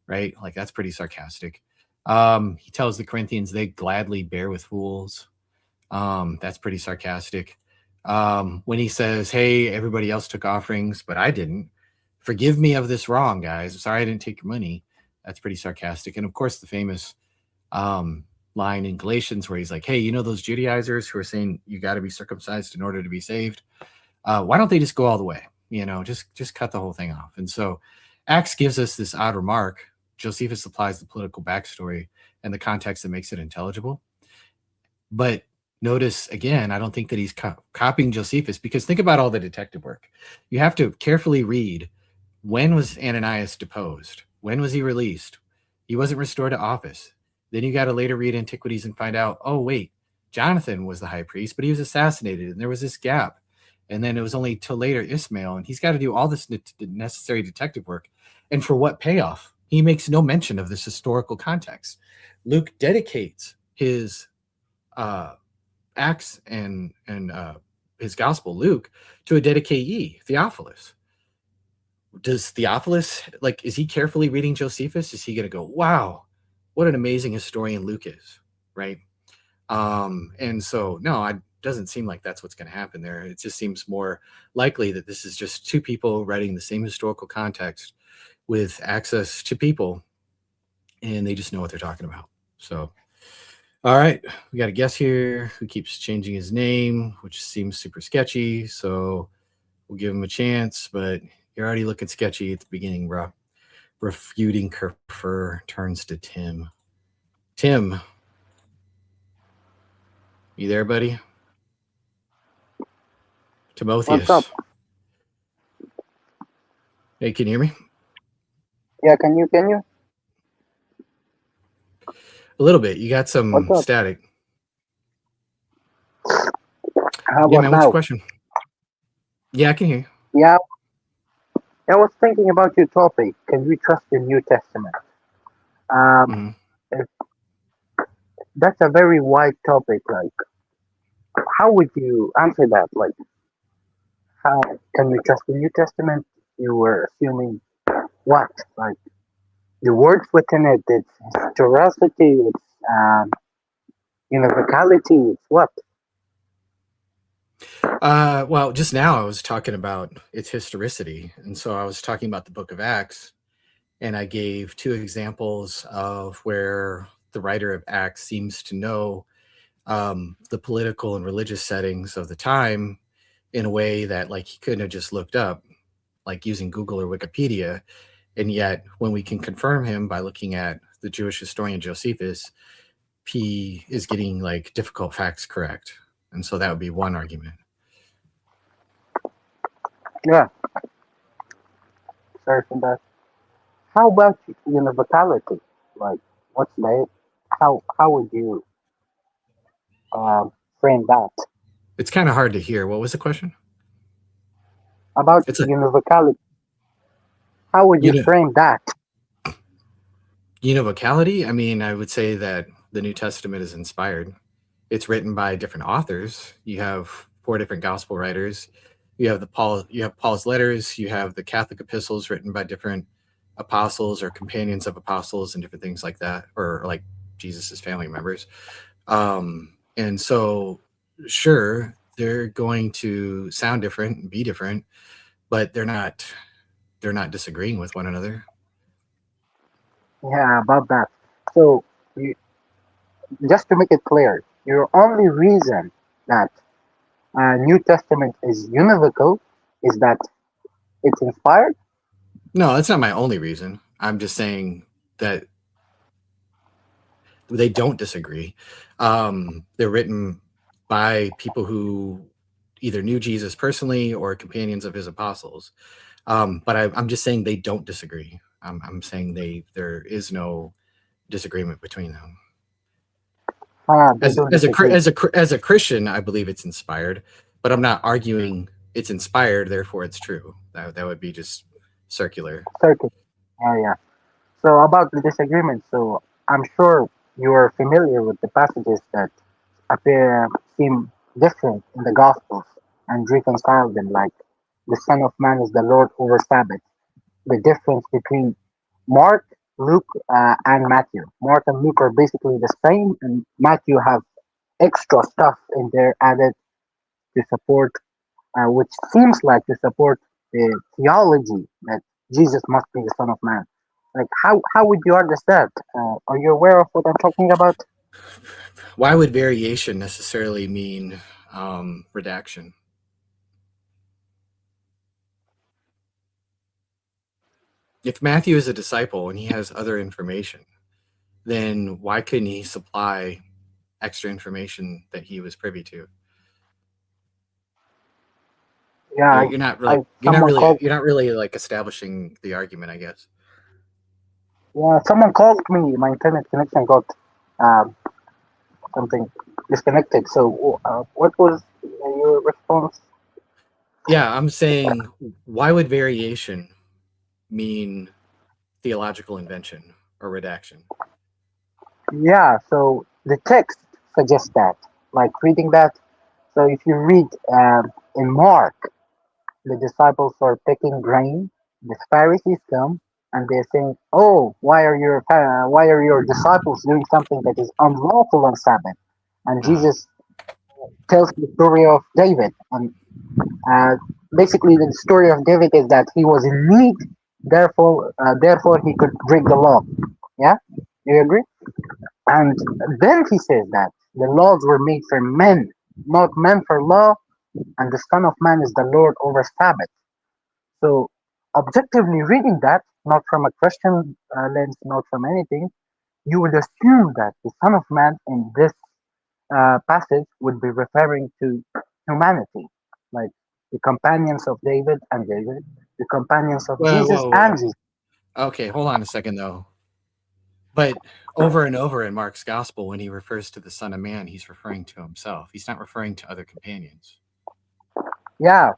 Right? Like, that's pretty sarcastic. He tells the Corinthians they gladly bear with fools. That's pretty sarcastic. When he says, hey, everybody else took offerings, but I didn't. Forgive me of this wrong, guys. I'm sorry I didn't take your money. That's pretty sarcastic. And of course, the famous line in Galatians where he's like, hey, you know those Judaizers who are saying you got to be circumcised in order to be saved? Why don't they just go all the way? Just cut the whole thing off. And so Acts gives us this odd remark. Josephus supplies the political backstory and the context that makes it intelligible. But notice, again, I don't think that he's copying Josephus, because think about all the detective work. You have to carefully read, when was Ananias deposed? When was he released? He wasn't restored to office. Then you got to later read Antiquities and find out, oh, wait, Jonathan was the high priest, but he was assassinated, and there was this gap. And then it was only till later Ismail, and he's got to do all this necessary detective work. And for what payoff? He makes no mention of this historical context. Luke dedicates his Acts and his gospel, Luke, to a dedicatee, Theophilus. Does Theophilus, is he carefully reading Josephus? Is he going to go, wow, what an amazing historian Luke is, right? And so, no, it doesn't seem like that's what's going to happen there. It just seems more likely that this is just two people writing the same historical context with access to people, and they just know what they're talking about. So, all right, we got a guest here who keeps changing his name, which seems super sketchy. So we'll give him a chance, but you're already looking sketchy at the beginning, bro. Refuting Kerfer turns to Tim. Tim, you there, buddy? Timotheus. What's up? Hey, can you hear me? Yeah, can you? A little bit. You got some static. How Yeah, about man, what's now? your question? Yeah, I can hear you. Yeah, I was thinking about your topic. Can we trust the New Testament? Mhm. That's a very wide topic. How would you answer that? How can we trust the New Testament? You were assuming what? the words within it, it's historicity, it's univocality, it's what? Well, just now I was talking about its historicity, and so I was talking about the Book of Acts, and I gave 2 examples of where the writer of Acts seems to know the political and religious settings of the time in a way that like he couldn't have just looked up, like using Google or Wikipedia. And yet, when we can confirm him by looking at the Jewish historian Josephus, he is getting like difficult facts correct. And so that would be one argument. Yeah, sorry for that. How about univocality? Like, what's that? How would you frame that? It's kind of hard to hear. What was the question? About It's a univocality, how would you frame that? univocality. I mean, I would say that the New Testament is inspired. It's written by different authors. You have 4 different gospel writers. You have Paul's letters. You have the Catholic epistles written by different apostles or companions of apostles and different things like that, or like Jesus's family members. And so, sure, they're going to sound different and be different, but they're not disagreeing with one another. Yeah, about that. So, you, just to make it clear, your only reason that New Testament is univocal is that it's inspired. No, that's not my only reason. I'm just saying that they don't disagree. They're written by people who either knew Jesus personally or companions of his apostles. But I'm just saying they don't disagree. I'm saying there is no disagreement between them. As a Christian, I believe it's inspired, but I'm not arguing it's inspired, therefore it's true. That would be just circular. Yeah. So about the disagreement, so I'm sure you are familiar with the passages that seem different in the Gospels and reconcile them, like the Son of Man is the Lord over Sabbath. The difference between Mark, Luke, and Matthew. Mark and Luke are basically the same, and Matthew have extra stuff in there added to support, which seems like to support the theology that Jesus must be the Son of Man. Like, how would you understand? Are you aware of what I'm talking about? Why would variation necessarily mean redaction? If Matthew is a disciple and he has other information, then why couldn't he supply extra information that he was privy to? Yeah, you're not really like establishing the argument, I guess. Yeah, someone called me. My internet connection got something disconnected. So, what was your response? Yeah, I'm saying, why would variation mean theological invention or redaction? Yeah, so the text suggests that, like reading that. So if you read in Mark, the disciples are picking grain. The Pharisees come and they're saying, "Oh, why are your disciples doing something that is unlawful on Sabbath?" And Jesus tells the story of David, and uh, basically the story of David is that he was in need, therefore he could break the law. Yeah, do you agree? And then he says that the laws were made for men, not men for law, and the Son of Man is the Lord over Sabbath. So, objectively reading that, not from a Christian lens, not from anything, you would assume that the Son of Man in this passage would be referring to humanity, like the companions of David and David, the companions of Jesus and Jesus. Okay, hold on a second though. But over and over in Mark's gospel, when he refers to the Son of Man, he's referring to himself. He's not referring to other companions. Yeah,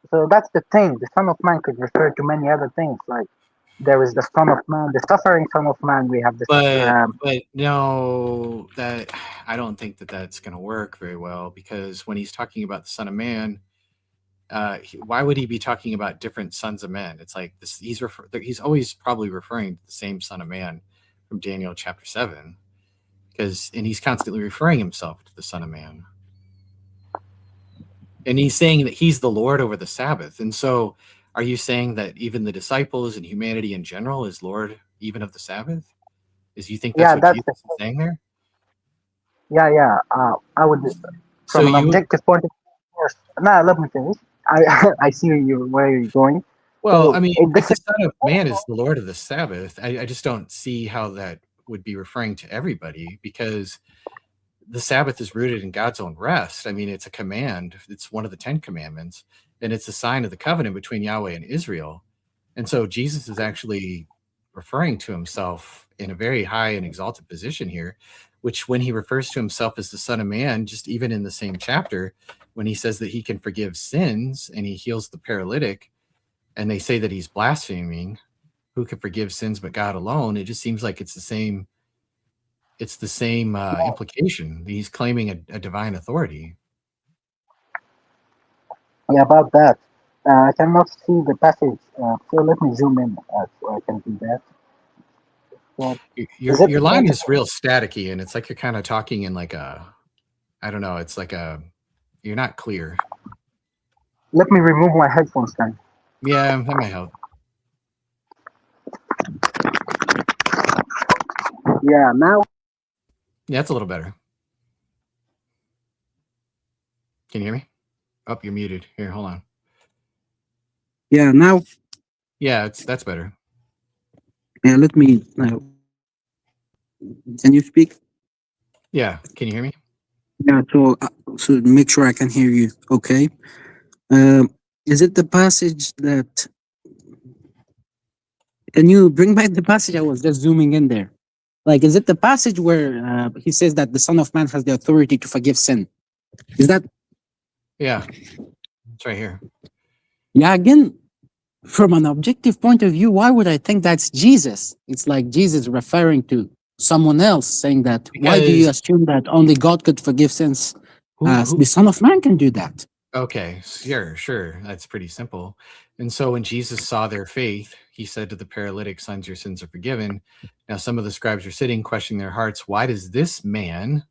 so that's the thing. The Son of Man could refer to many other things, like there is the Son of Man, the suffering Son of Man. We have the. But no, that I don't think that that's going to work very well, because when he's talking about the Son of Man, why would he be talking about different sons of men? It's like this. He's always probably referring to the same Son of Man from Daniel chapter 7, and he's constantly referring himself to the Son of Man, and he's saying that he's the Lord over the Sabbath. And so, are you saying that even the disciples and humanity in general is Lord even of the Sabbath? You think that's Yeah, what that's Jesus is saying there? yeah. I would, So from an you objective point of view, of course. Nah, let me finish. I see where you're going. Well, So I mean, it if the doesn't. Son of Man is the Lord of the Sabbath, I just don't see how that would be referring to everybody, because the Sabbath is rooted in God's own rest. I mean, it's a command. It's one of the 10 commandments, and it's a sign of the covenant between Yahweh and Israel. And so Jesus is actually referring to himself in a very high and exalted position here, which when he refers to himself as the Son of Man, just even in the same chapter, when he says that he can forgive sins and he heals the paralytic, and they say that he's blaspheming, who can forgive sins but God alone, it just seems like it's the same implication. He's claiming a divine authority. Yeah, about that. I cannot see the passage. So let me zoom in so I can do that. So, is it Your line is possible? real staticky, and it's like you're kind of talking in like I don't know, it's like you're not clear. Let me remove my headphones then. Yeah, that might help. Yeah, now. Yeah, it's a little better. Can you hear me? Oh, you're muted. Here, hold on. Yeah, now. Yeah, that's better. Yeah, let me now. Can you speak? Yeah, can you hear me? Yeah, so make sure I can hear you. Okay. Is it the passage that? Can you bring back the passage? I was just zooming in there. Like, is it the passage where he says that the Son of Man has the authority to forgive sin? Is that? Yeah, it's right here. Yeah, again, from an objective point of view, why would I think that's Jesus? It's like Jesus referring to someone else, saying that. Why do you Because assume that only God could forgive sins? who The Son of Man can do that. Okay, sure. That's pretty simple. And so when Jesus saw their faith, he said to the paralytic, "Sons, your sins are forgiven." Now, some of the scribes are sitting, questioning their hearts. Why does this man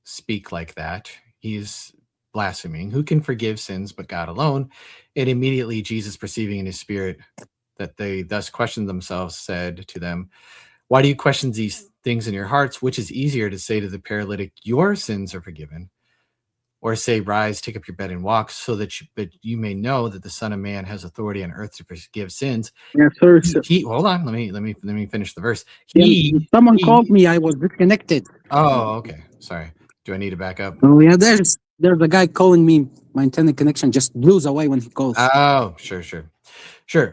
speak like that? He's blaspheming. Who can forgive sins but God alone? And immediately Jesus, perceiving in his spirit that they thus questioned themselves, said to them, "Why do you question these things in your hearts? Which is easier to say to the paralytic, 'Your sins are forgiven,' or say, 'Rise, take up your bed and walk,' so that you may know that the Son of Man has authority on earth to forgive sins." Yeah, sorry, sir. Hold on, let me finish the verse. Yeah, someone called me. I was disconnected. Oh, okay, sorry. Do I need to back up? Oh yeah, there's a guy calling me. My internet connection just blows away when he calls. Oh, sure.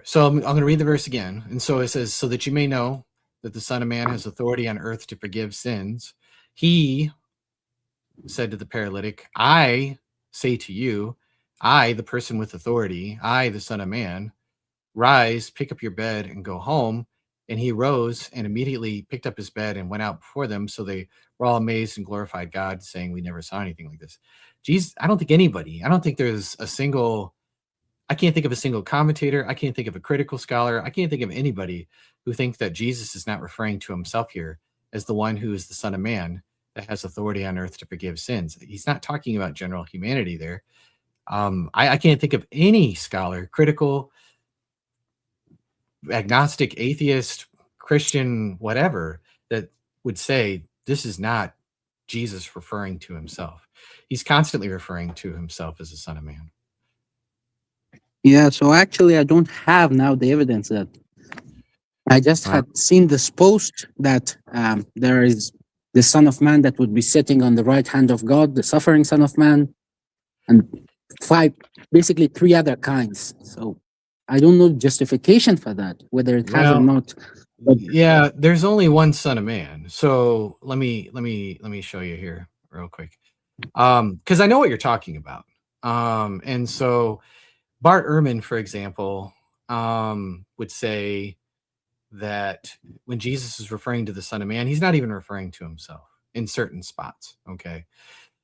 So I'm going to read the verse again. And so it says, "So that you may know that the Son of Man has authority on earth to forgive sins, he said to the paralytic, I say to you, I, the person with authority, I, the Son of Man, rise, pick up your bed, and go home." And he rose and immediately picked up his bed and went out before them. So they were all amazed and glorified God, saying, "We never saw anything like this." Jesus, I don't think there's I can't think of a single commentator. I can't think of a critical scholar. I can't think of anybody who thinks that Jesus is not referring to himself here as the one who is the Son of Man that has authority on earth to forgive sins. He's not talking about general humanity there. I can't think of any scholar, critical, agnostic, atheist, Christian, whatever, that would say this is not Jesus referring to himself. He's constantly referring to himself as the Son of Man. Yeah, so actually, I don't have now the evidence that. I just had seen this post that there is the Son of Man that would be sitting on the right hand of God, the suffering Son of Man, and basically three other kinds. So I don't know justification for that, whether it has or not. But Yeah, there's only one Son of Man. So let me show you here real quick. Because I know what you're talking about. And so Bart Ehrman, for example, would say that when Jesus is referring to the Son of Man, he's not even referring to himself in certain spots. Okay.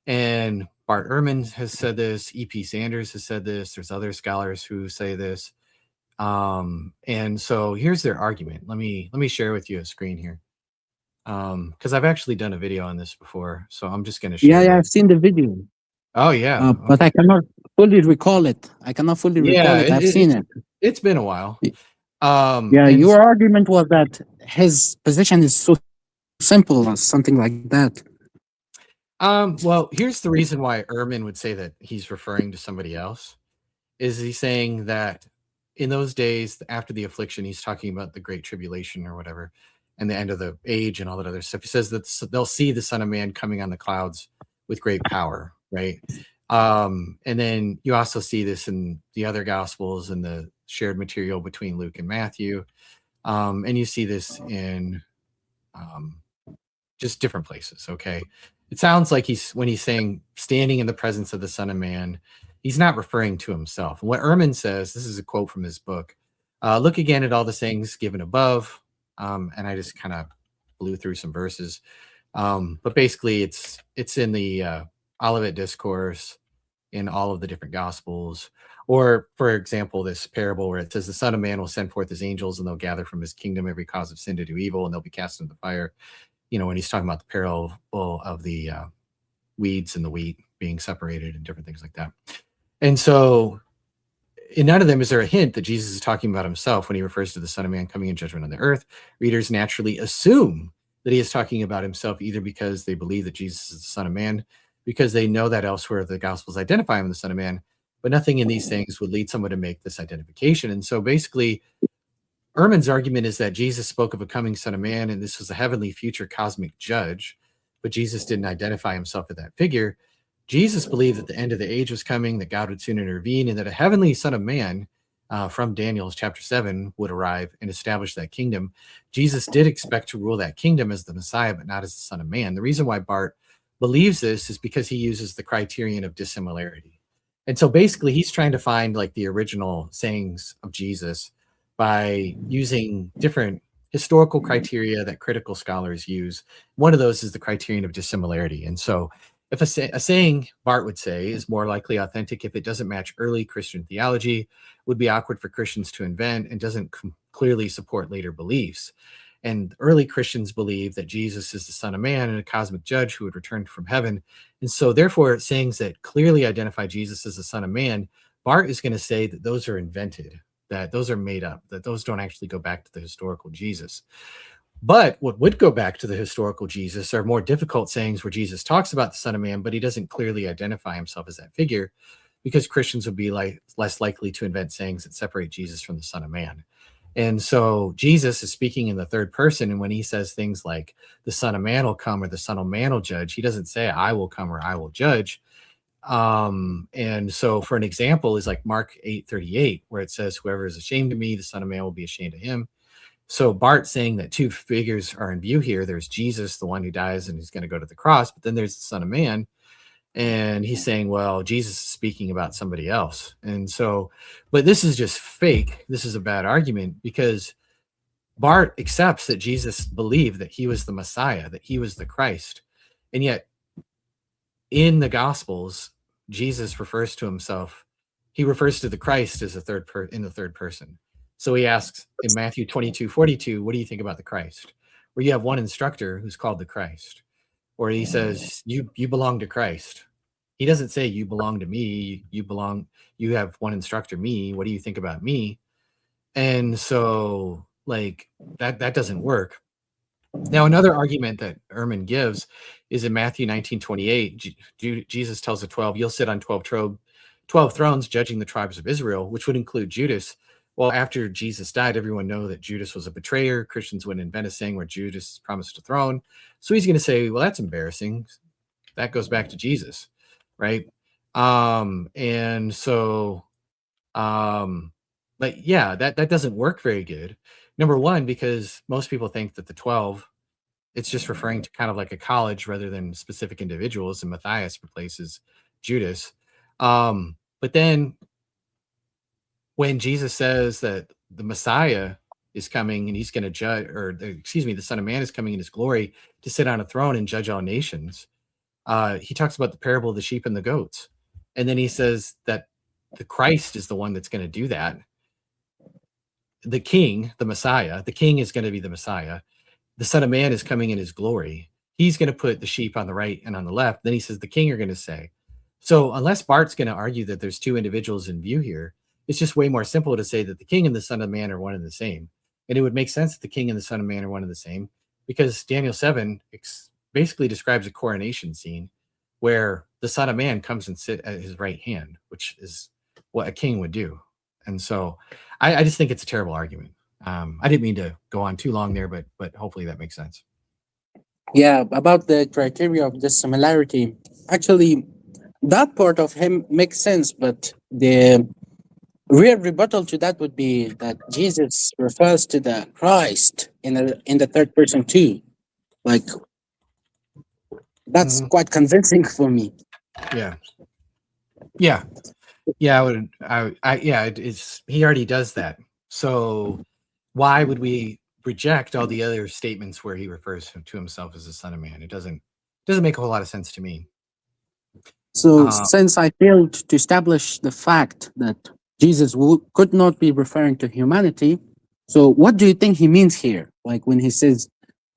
And Bart Ehrman has said this. E.P. Sanders has said this. There's other scholars who say this. And so here's their argument. Let me share with you a screen here. Because I've actually done a video on this before, so I'm just going to share. Yeah, I've seen the video. Oh yeah, but I cannot fully recall it. I've seen it. It's been a while. Yeah, your argument was that his position is so simple or something like that. Well, here's the reason why Ehrman would say that he's referring to somebody else. Is he's saying that in those days after the affliction, he's talking about the Great Tribulation or whatever, and the end of the age and all that other stuff. He says that they'll see the Son of Man coming on the clouds with great power, right? And then you also see this in the other Gospels and the shared material between Luke and Matthew. And you see this in just different places, okay? It sounds like when he's saying standing in the presence of the Son of Man, he's not referring to himself. And what Ehrman says, this is a quote from his book, look again at all the sayings given above. And I just kind of blew through some verses. But basically it's in the Olivet Discourse, in all of the different Gospels. Or, for example, this parable where it says the Son of Man will send forth his angels and they'll gather from his kingdom every cause of sin to do evil, and they'll be cast into the fire. You know, when he's talking about the parable of the weeds and the wheat being separated and different things like that. And so in none of them is there a hint that Jesus is talking about himself when he refers to the Son of Man coming in judgment on the earth. Readers naturally assume that he is talking about himself, either because they believe that Jesus is the Son of Man, because they know that elsewhere the Gospels identify him as the Son of Man, but nothing in these things would lead someone to make this identification. And so basically, Ehrman's argument is that Jesus spoke of a coming Son of Man, and this was a heavenly future cosmic judge, but Jesus didn't identify himself as that figure. Jesus believed that the end of the age was coming, that God would soon intervene, and that a heavenly Son of Man from Daniel's chapter 7 would arrive and establish that kingdom. Jesus did expect to rule that kingdom as the Messiah, but not as the Son of Man. The reason why Bart believes this is because he uses the criterion of dissimilarity. And so basically he's trying to find like the original sayings of Jesus by using different historical criteria that critical scholars use. One of those is the criterion of dissimilarity. And so if a saying, Bart would say, is more likely authentic if it doesn't match early Christian theology, would be awkward for Christians to invent, and doesn't clearly support later beliefs. And early Christians believe that Jesus is the Son of Man and a cosmic judge who would return from heaven. And so therefore, sayings that clearly identify Jesus as the Son of Man, Bart is going to say that those are invented, that those are made up, that those don't actually go back to the historical Jesus. But what would go back to the historical Jesus are more difficult sayings where Jesus talks about the Son of Man, but he doesn't clearly identify himself as that figure, because Christians would be less likely to invent sayings that separate Jesus from the Son of Man. And so Jesus is speaking in the third person, and when he says things like the Son of Man will come or the Son of Man will judge, he doesn't say I will come or I will judge. And so for an example is like Mark 8:38, where it says, whoever is ashamed of me, the Son of Man will be ashamed of him. So Bart's saying that two figures are in view here. There's Jesus, the one who dies and he's going to go to the cross, but then there's the Son of Man. And he's saying, well, Jesus is speaking about somebody else. And so, but this is just fake. This is a bad argument, because Bart accepts that Jesus believed that he was the Messiah, that he was the Christ. And yet in the Gospels, Jesus refers to himself. He refers to the Christ as in the third person. So he asks in Matthew 22:42, what do you think about the Christ? Where you have one instructor who's called the Christ. Or he says, you belong to Christ. He doesn't say you belong to me. You have one instructor, me. What do you think about me? And so like that doesn't work. Now, another argument that Ehrman gives is in Matthew 19:28, Jesus tells the 12, you'll sit on 12 thrones judging the tribes of Israel, which would include Judas. Well, after Jesus died, everyone know that Judas was a betrayer. Christians wouldn't invent a saying where Judas promised a throne. So he's going to say, well, that's embarrassing. That goes back to Jesus, right? And so, but yeah, that doesn't work very good. Number one, because most people think that the 12, it's just referring to kind of like a college rather than specific individuals, and Matthias replaces Judas. But then when Jesus says that the Messiah is coming and he's going to judge, the Son of Man is coming in his glory to sit on a throne and judge all nations, he talks about the parable of the sheep and the goats. And then he says that the Christ is the one that's going to do that. The king, the Messiah, the king is going to be the Messiah. The Son of Man is coming in his glory. He's going to put the sheep on the right and on the left. Then he says the king are going to say. So unless Bart's going to argue that there's two individuals in view here, it's just way more simple to say that the king and the Son of Man are one and the same. And it would make sense that the king and the Son of Man are one and the same, because Daniel 7 basically describes a coronation scene where the Son of Man comes and sit at his right hand, which is what a king would do. And so I just think it's a terrible argument. I didn't mean to go on too long there, but hopefully that makes sense. Yeah, about the criteria of the similarity, actually, that part of him makes sense, but the real rebuttal to that would be that Jesus refers to the Christ in the third person too. Like, that's quite convincing for me. Yeah. It's he already does that. So why would we reject all the other statements where he refers to himself as the Son of Man? It doesn't make a whole lot of sense to me. So since I failed to establish the fact that Jesus could not be referring to humanity, so what do you think he means here? Like when he says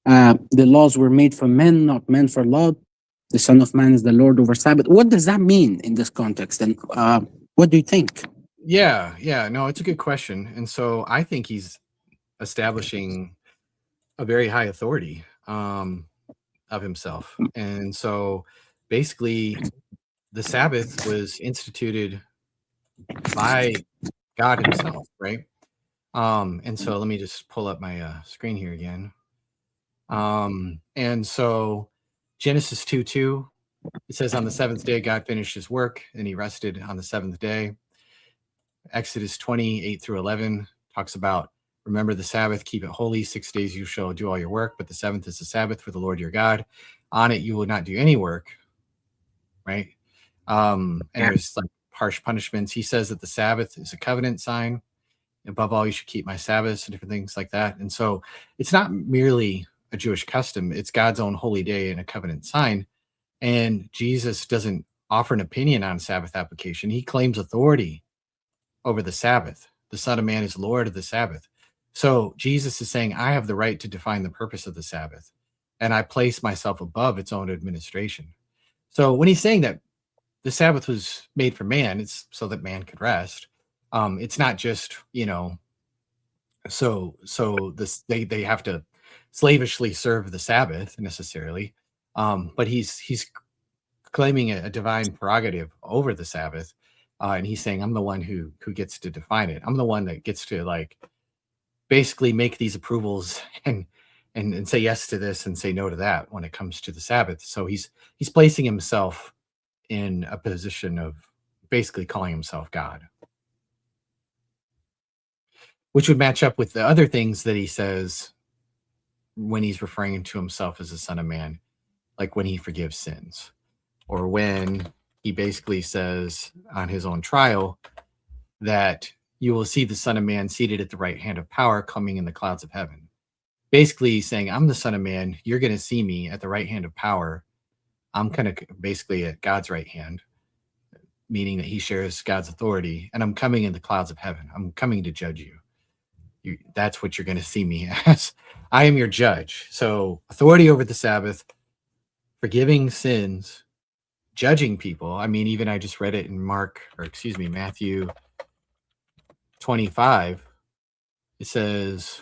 the laws were made for men, not men for law, the Son of Man is the Lord over Sabbath. What does that mean in this context? And what do you think? Yeah, no, it's a good question. And so I think he's establishing a very high authority of himself. And so basically the Sabbath was instituted by God himself, right? And so let me just pull up my screen here again. And so Genesis 2:2, it says on the seventh day God finished his work and he rested on the seventh day. Exodus 20:8-11 talks about, remember the Sabbath, keep it holy. 6 days you shall do all your work, but the seventh is the Sabbath for the Lord your God. On it you will not do any work, right? And there's like harsh punishments. He says that the Sabbath is a covenant sign. Above all, you should keep my Sabbaths and different things like that. And so it's not merely a Jewish custom. It's God's own holy day and a covenant sign. And Jesus doesn't offer an opinion on Sabbath application. He claims authority over the Sabbath. The Son of Man is Lord of the Sabbath. So Jesus is saying, I have the right to define the purpose of the Sabbath, and I place myself above its own administration. So when he's saying that the Sabbath was made for man, it's so that man could rest. It's not just, so they have to slavishly serve the Sabbath necessarily. But he's claiming a divine prerogative over the Sabbath. And he's saying, I'm the one who gets to define it. I'm the one that gets to like basically make these approvals and say yes to this and say no to that when it comes to the Sabbath. So he's placing himself in a position of basically calling himself God, which would match up with the other things that he says when he's referring to himself as the Son of Man, like when he forgives sins, or when he basically says on his own trial that you will see the Son of Man seated at the right hand of power coming in the clouds of heaven. Basically he's saying, I'm the Son of Man. You're going to see me at the right hand of power. I'm kind of basically at God's right hand, meaning that he shares God's authority, and I'm coming in the clouds of heaven. I'm coming to judge you. That's what you're going to see me as. I am your judge. So authority over the Sabbath, forgiving sins, judging people. I mean, even I just read it in Matthew 25. It says,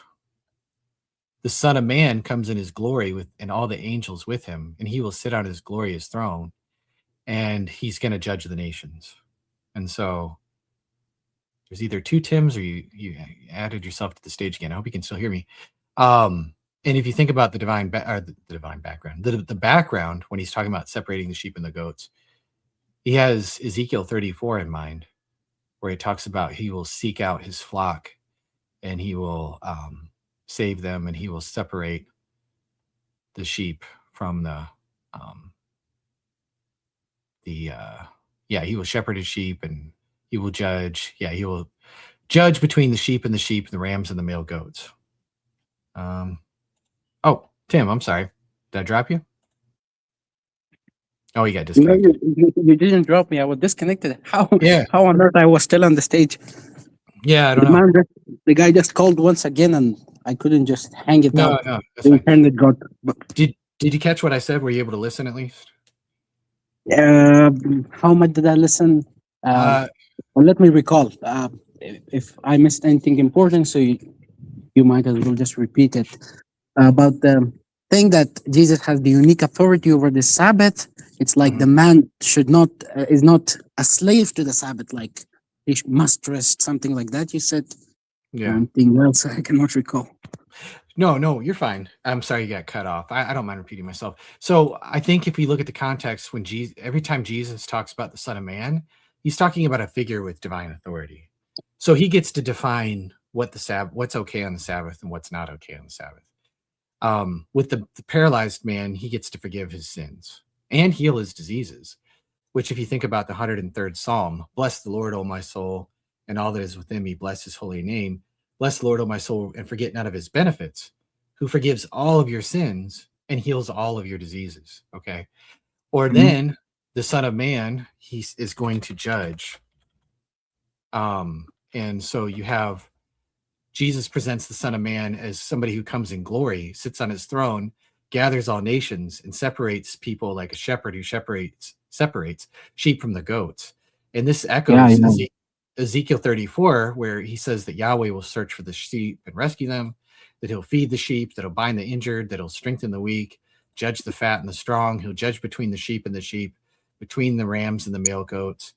the Son of Man comes in his glory and all the angels with him, and he will sit on his glorious throne, and he's going to judge the nations. And so there's either two Tims, or you added yourself to the stage again. I hope you can still hear me. And if you think about the divine background, the background when he's talking about separating the sheep and the goats, he has Ezekiel 34 in mind, where he talks about he will seek out his flock and he will save them, and he will separate the sheep from he will shepherd his sheep, and he will judge. Yeah, he will judge between the sheep, and the rams and the male goats. Oh, Tim, I'm sorry. Did I drop you? Oh, you got You know, disconnected. you didn't drop me. I was disconnected. Yeah. How on earth I was still on the stage? Yeah, I don't The know. man, the guy just called once again, and I couldn't just hang it No, up. no, that's The fine. internet got. Did you catch what I said? Were you able to listen at least? How much did I listen? Well, let me recall. If I missed anything important, so you might as well just repeat it. About the thing that Jesus has the unique authority over the Sabbath. It's like the man should not is not a slave to the Sabbath, like he must rest, something like that. You said. Yeah. Anything else I cannot recall. No, you're fine. I'm sorry you got cut off. I don't mind repeating myself. So I think if we look at the context, when Jesus, every time Jesus talks about the Son of Man, he's talking about a figure with divine authority. So he gets to define what the Sabbath, what's okay on the Sabbath and what's not okay on the Sabbath. With the paralyzed man, he gets to forgive his sins and heal his diseases. Which, if you think about the 103rd Psalm, bless the Lord, O my soul, and all that is within me, bless his holy name. Bless the Lord, O my soul, and forget none of his benefits, who forgives all of your sins and heals all of your diseases. Okay. Or then the Son of Man, he is going to judge. And so you have Jesus presents the Son of Man as somebody who comes in glory, sits on his throne, gathers all nations, and separates people like a shepherd who separates sheep from the goats. And this echoes Ezekiel 34, where he says that Yahweh will search for the sheep and rescue them, that he'll feed the sheep, that he'll bind the injured, that he'll strengthen the weak, judge the fat and the strong. He'll judge between the sheep and the sheep, between the rams and the male goats.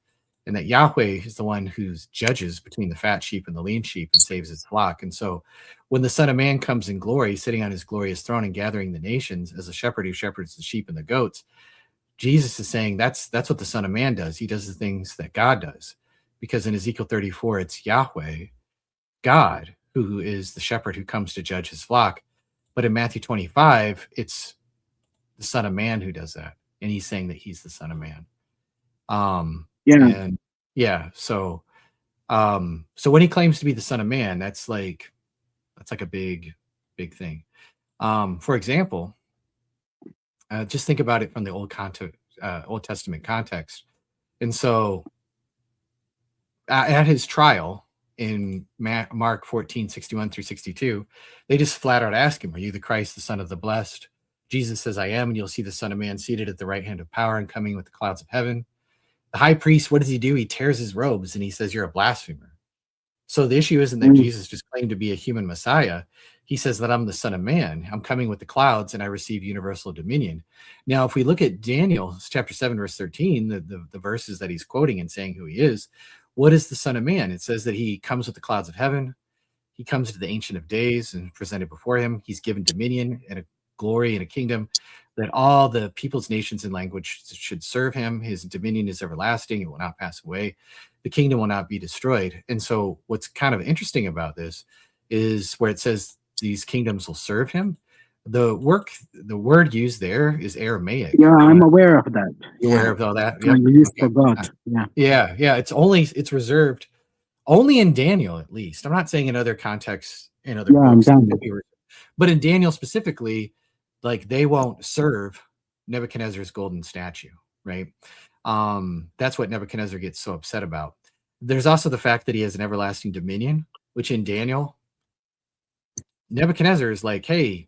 And that Yahweh is the one who judges between the fat sheep and the lean sheep and saves his flock. And so when the Son of Man comes in glory, sitting on his glorious throne and gathering the nations as a shepherd who shepherds the sheep and the goats, Jesus is saying that's what the Son of Man does. He does the things that God does. Because in Ezekiel 34, it's Yahweh, God, who is the shepherd who comes to judge his flock. But in Matthew 25, it's the Son of Man who does that. And he's saying that he's the Son of Man. So when he claims to be the Son of Man, that's like a big thing. For example, just think about it from the Old Testament context. And so at his trial in Mark 14:61 through 62, they just flat out ask him, "Are you the Christ, the Son of the Blessed?" Jesus says, "I am, and you'll see the Son of Man seated at the right hand of power and coming with the clouds of heaven." The high priest, what does he do? He tears his robes and he says, "You're a blasphemer." So the issue isn't that Jesus just claimed to be a human Messiah. He says that I'm the Son of Man. I'm coming with the clouds and I receive universal dominion. Now, if we look at Daniel chapter 7, verse 13, the verses that he's quoting and saying who he is, what is the Son of Man? It says that he comes with the clouds of heaven. He comes to the Ancient of Days and presented before him. He's given dominion and a glory and a kingdom that all the peoples, nations, and language should serve him. His dominion is everlasting. It will not pass away. The kingdom will not be destroyed. And so what's kind of interesting about this is where it says these kingdoms will serve him. The word used there is Aramaic. Yeah, I'm aware of that. Aware of all that? Yep. Used for God. Yeah. It's reserved only in Daniel, at least. I'm not saying in other contexts, in other books. But in Daniel specifically, like they won't serve Nebuchadnezzar's golden statue, right? That's what Nebuchadnezzar gets so upset about. There's also the fact that he has an everlasting dominion, which in Daniel, Nebuchadnezzar is like, hey,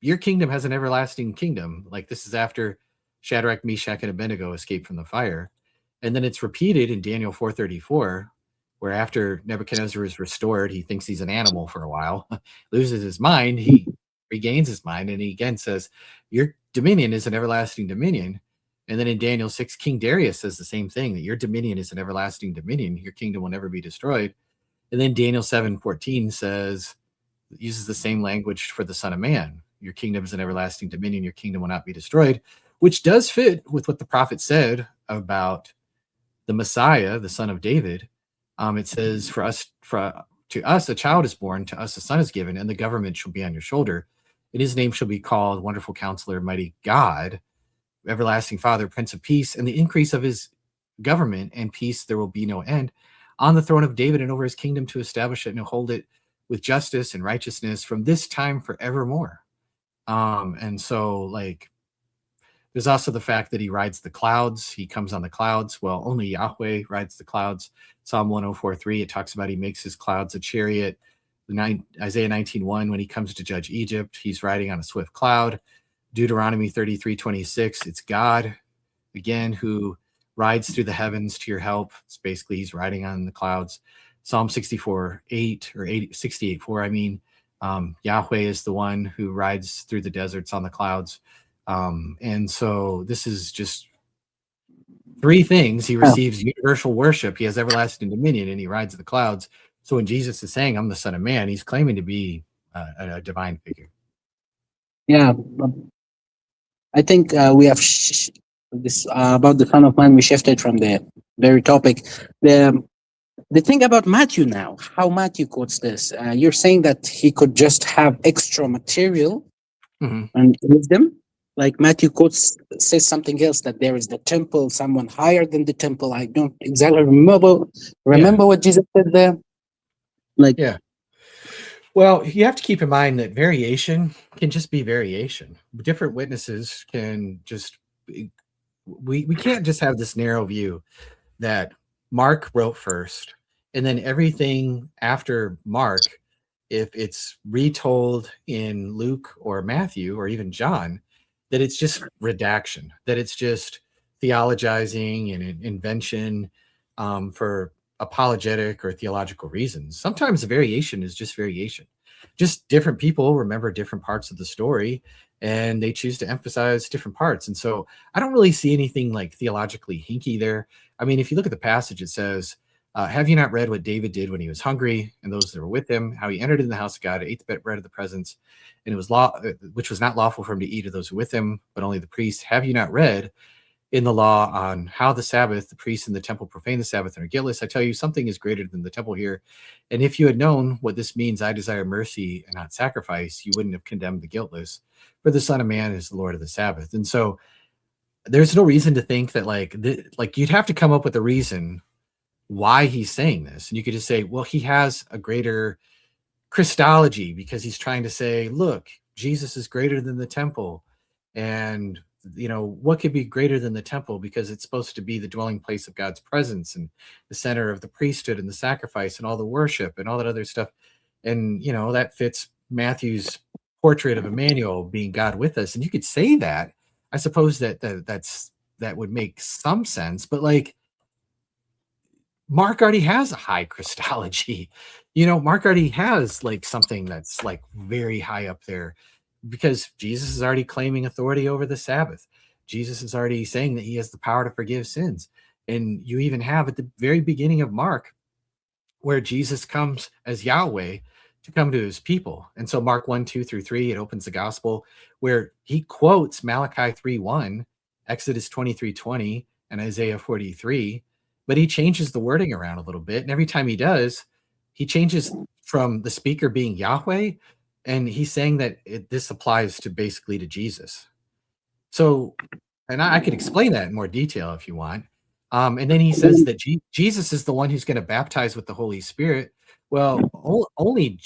your kingdom has an everlasting kingdom. Like this is after Shadrach, Meshach, and Abednego escaped from the fire. And then it's repeated in Daniel 4:34, where after Nebuchadnezzar is restored, he thinks he's an animal for a while, loses his mind, he regains his mind, and he again says, your dominion is an everlasting dominion. And then in Daniel 6, King Darius says the same thing, that your dominion is an everlasting dominion. Your kingdom will never be destroyed. And then Daniel 7:14 uses the same language for the Son of Man. Your kingdom is an everlasting dominion. Your kingdom will not be destroyed, which does fit with what the prophet said about the Messiah, the son of David. It says, to us a child is born, to us a son is given, and the government shall be on your shoulder. And his name shall be called Wonderful Counselor, Mighty God, Everlasting Father, Prince of Peace. And the increase of his government and peace there will be no end, on the throne of David and over his kingdom, to establish it and hold it with justice and righteousness from this time forevermore. And so like There's also the fact that he rides the clouds. He comes on the clouds. Well, only Yahweh rides the clouds. Psalm 104:3, it talks about he makes his clouds a chariot. Isaiah 19:1, when he comes to judge Egypt, he's riding on a swift cloud. Deuteronomy 33:26, it's God, again, who rides through the heavens to your help. It's basically he's riding on the clouds. Psalm 64:8 or 68:4, I mean, Yahweh is the one who rides through the deserts on the clouds. And so this is just three things. He receives universal worship. He has everlasting dominion, and he rides the clouds. So when Jesus is saying, I'm the Son of Man, he's claiming to be a divine figure. Yeah, I think we have this about the Son of Man. We shifted from the very topic. The thing about Matthew now, how Matthew quotes this, you're saying that he could just have extra material and wisdom. Like Matthew quotes, says something else, that there is the temple, someone higher than the temple. I don't exactly remember what Jesus said there. Yeah. Well, you have to keep in mind that variation can just be variation. Different witnesses can just, we can't just have this narrow view that Mark wrote first, and then everything after Mark, if it's retold in Luke or Matthew or even John, that it's just redaction, that it's just theologizing and invention for apologetic or theological reasons. Sometimes the variation is just variation. Just different people remember different parts of the story, and they choose to emphasize different parts. And so I don't really see anything like theologically hinky there. I mean, if you look at the passage, it says, have you not read what David did when he was hungry, and those that were with him, how he entered in the house of God, ate the bread of the presence, and it was which was not lawful for him to eat of those who were with him, but only the priests. Have you not read in the law on how the Sabbath, the priests in the temple profane the Sabbath and are guiltless? I tell you, something is greater than the temple here. And if you had known what this means, I desire mercy and not sacrifice, you wouldn't have condemned the guiltless. For the Son of Man is the Lord of the Sabbath. And so there's no reason to think that like you'd have to come up with a reason why he's saying this. And you could just say, well, he has a greater Christology because he's trying to say, look, Jesus is greater than the temple. And, you know, what could be greater than the temple? Because it's supposed to be the dwelling place of God's presence and the center of the priesthood and the sacrifice and all the worship and all that other stuff. And, you know, that fits Matthew's portrait of Emmanuel being God with us. And you could say that. I suppose that would make some sense, but like, Mark already has a high Christology. You know, Mark already has like something that's like very high up there because Jesus is already claiming authority over the Sabbath. Jesus is already saying that he has the power to forgive sins. And you even have at the very beginning of Mark where Jesus comes as Yahweh to come to his people. And so Mark 1:2-3, it opens the gospel where he quotes Malachi 3:1, Exodus 23:20, and Isaiah 43. But he changes the wording around a little bit. And every time he does, he changes from the speaker being Yahweh. And he's saying that this applies to basically to Jesus. So, and I could explain that in more detail if you want. And then he says that Jesus is the one who's going to baptize with the Holy Spirit. Well, only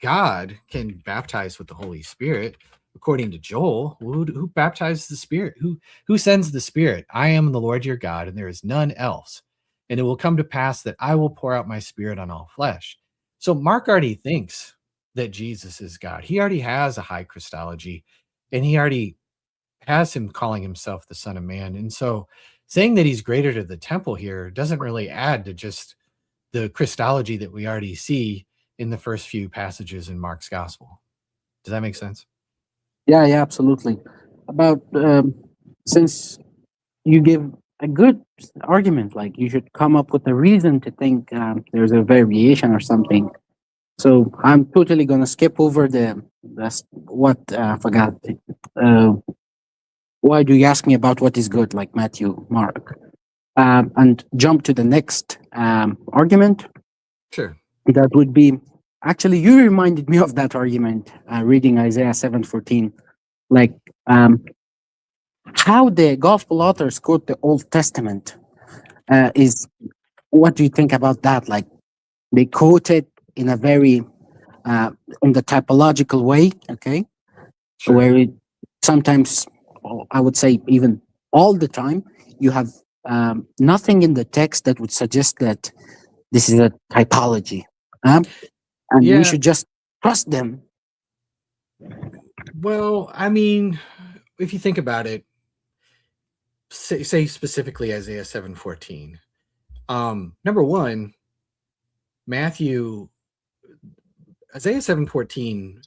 God can baptize with the Holy Spirit. According to Joel, who baptizes the Spirit? Who sends the Spirit? I am the Lord your God, and there is none else. And it will come to pass that I will pour out my Spirit on all flesh. So Mark already thinks that Jesus is God. He already has a high Christology, and he already has him calling himself the Son of Man. And so saying that he's greater to the temple here doesn't really add to just the Christology that we already see in the first few passages in Mark's gospel. Does that make sense? Yeah, absolutely. About since you give a good argument, like you should come up with a reason to think there's a variation or something. So I'm totally gonna skip over I forgot. Why do you ask me about what is good, like Matthew, Mark, and jump to the next argument? Sure. That would be, actually, you reminded me of that argument reading Isaiah 7:14, like how the gospel authors quote the Old Testament is. What do you think about that? Like they quote it in a very in the typological way, okay, Sure. where it sometimes I would say even all the time, you have nothing in the text that would suggest that this is a typology. And we Yeah. should just trust them. Well, I mean, if you think about it, say specifically Isaiah 7:14. Number one, Isaiah 7:14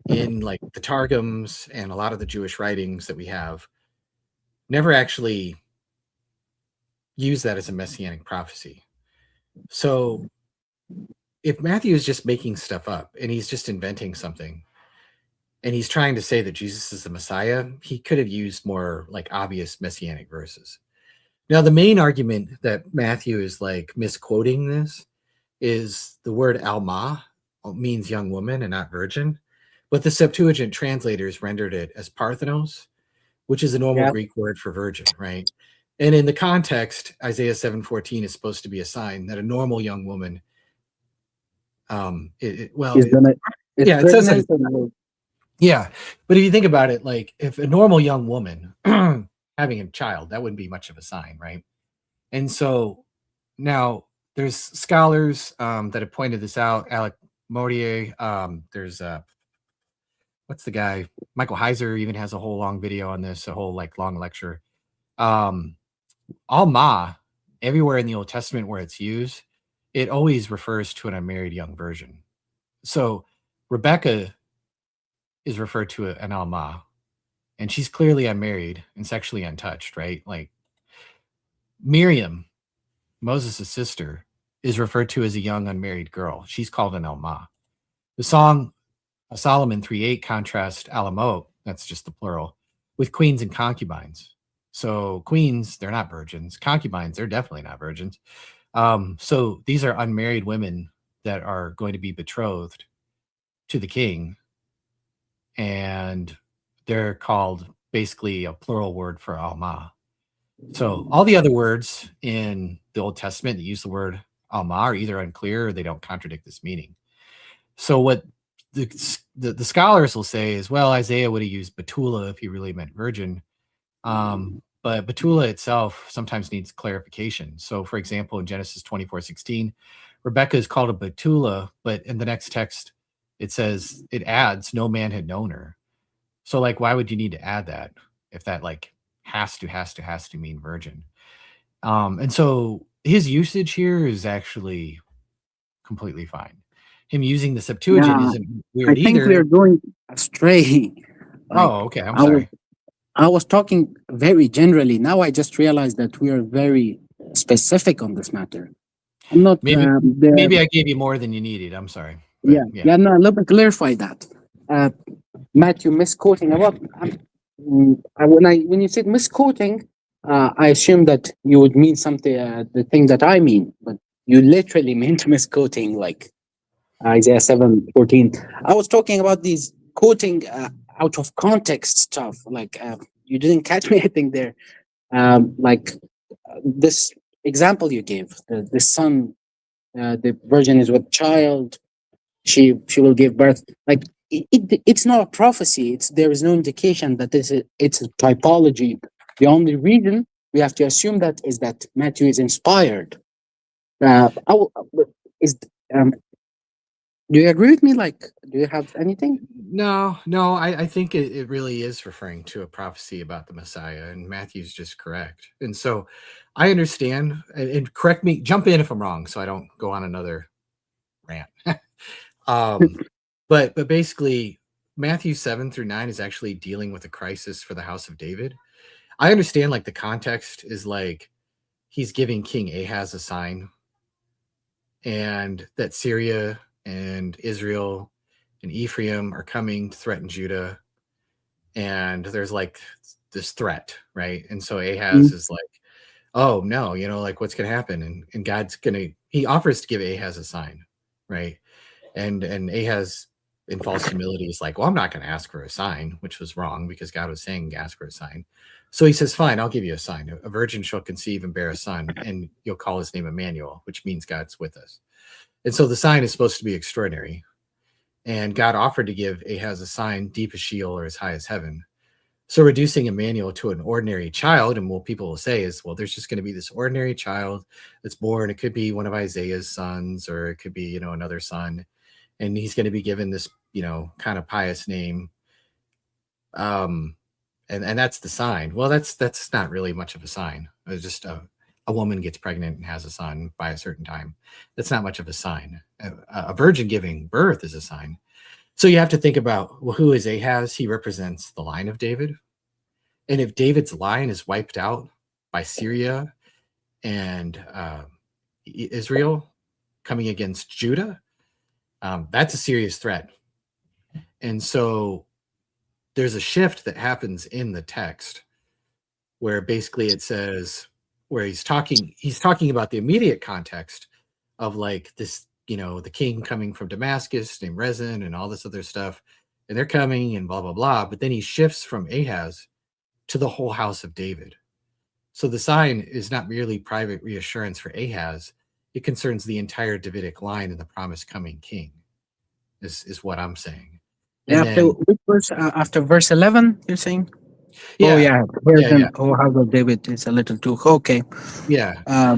in like the Targums and a lot of the Jewish writings that we have never actually use that as a messianic prophecy. So if Matthew is just making stuff up and he's just inventing something and he's trying to say that Jesus is the Messiah, he could have used more like obvious messianic verses. Now, the main argument that Matthew is like misquoting this is the word alma means young woman and not virgin, but the Septuagint translators rendered it as parthenos, which is a normal Greek word for virgin, right? And in the context, Isaiah 7:14 is supposed to be a sign that a normal young woman, it says that, yeah, but if you think about it, like if a normal young woman having a child, that wouldn't be much of a sign, right? And so now there's scholars that have pointed this out. Alec Modier, there's what's the guy? Michael Heiser even has a whole long video on this, a whole like long lecture. Alma, everywhere in the Old Testament where it's used, it always refers to an unmarried young virgin. So Rebecca is referred to an alma, and she's clearly unmarried and sexually untouched, right? Like Miriam, Moses' sister, is referred to as a young unmarried girl. She's called an alma. The song Solomon 3:8 contrasts alamot, that's just the plural, with queens and concubines. So queens, they're not virgins. Concubines, they're definitely not virgins. So these are unmarried women that are going to be betrothed to the king, and they're called basically a plural word for alma. So all the other words in the Old Testament that use the word alma are either unclear or they don't contradict this meaning. So what the scholars will say is, well, Isaiah would have used betula if he really meant virgin. But betula itself sometimes needs clarification. So for example, in Genesis 24:16, Rebecca is called a betula, but in the next text, it says, it adds, no man had known her. So like, why would you need to add that if that like has to mean virgin? And so his usage here is actually completely fine. Him using the Septuagint isn't weird either. I think we're going astray. Okay. I'm sorry. I was talking very generally. Now I just realized that we are very specific on this matter. I'm not. Maybe I gave you more than you needed. I'm sorry. But, no, let me clarify that. Matthew misquoting. When you said misquoting, I assumed that you would mean something, the thing that I mean, but you literally meant misquoting, like Isaiah 7:14. I was talking about these quoting out of context stuff. Like you didn't catch me, I think there. Like this example you gave, the son, the virgin is with child. She will give birth. Like it's not a prophecy. There is no indication that it's a typology. The only reason we have to assume that is that Matthew is inspired. Do you agree with me? Like, do you have anything? No, I think it really is referring to a prophecy about the Messiah, and Matthew's just correct. And so I understand, and correct me, jump in if I'm wrong, so I don't go on another rant. But basically, Matthew 7-9 is actually dealing with a crisis for the house of David. I understand, like, the context is like he's giving King Ahaz a sign, and that Syria and Israel and Ephraim are coming to threaten Judah, and there's like this threat, right? And so Ahaz is like, oh no, like what's gonna happen? And God's he offers to give Ahaz a sign, right? And Ahaz in false humility is like, well, I'm not gonna ask for a sign, which was wrong because God was saying ask for a sign. So he says, fine, I'll give you a sign. A virgin shall conceive and bear a son, and you'll call his name Emmanuel, which means God's with us. And so the sign is supposed to be extraordinary. And God offered to give Ahaz a sign deep as Sheol or as high as heaven. So reducing Emmanuel to an ordinary child, and what people will say is, well, there's just going to be this ordinary child that's born. It could be one of Isaiah's sons, or it could be, another son, and he's going to be given this, kind of pious name. And that's the sign. Well, that's not really much of a sign. It's just a woman gets pregnant and has a son by a certain time. That's not much of a sign. A virgin giving birth is a sign. So you have to think about, well, who is Ahaz? He represents the line of David. And if David's line is wiped out by Syria and Israel coming against Judah, that's a serious threat. And so there's a shift that happens in the text where basically it says, where he's talking about the immediate context of like this, the king coming from Damascus named Rezin and all this other stuff, and they're coming and blah, blah, blah. But then he shifts from Ahaz to the whole house of David. So the sign is not merely private reassurance for Ahaz. It concerns the entire Davidic line and the promised coming king, is what I'm saying. Yeah, after verse 11, you're saying? Yeah. Oh, yeah. Yeah. Oh, house of David is a little too... Okay. Yeah.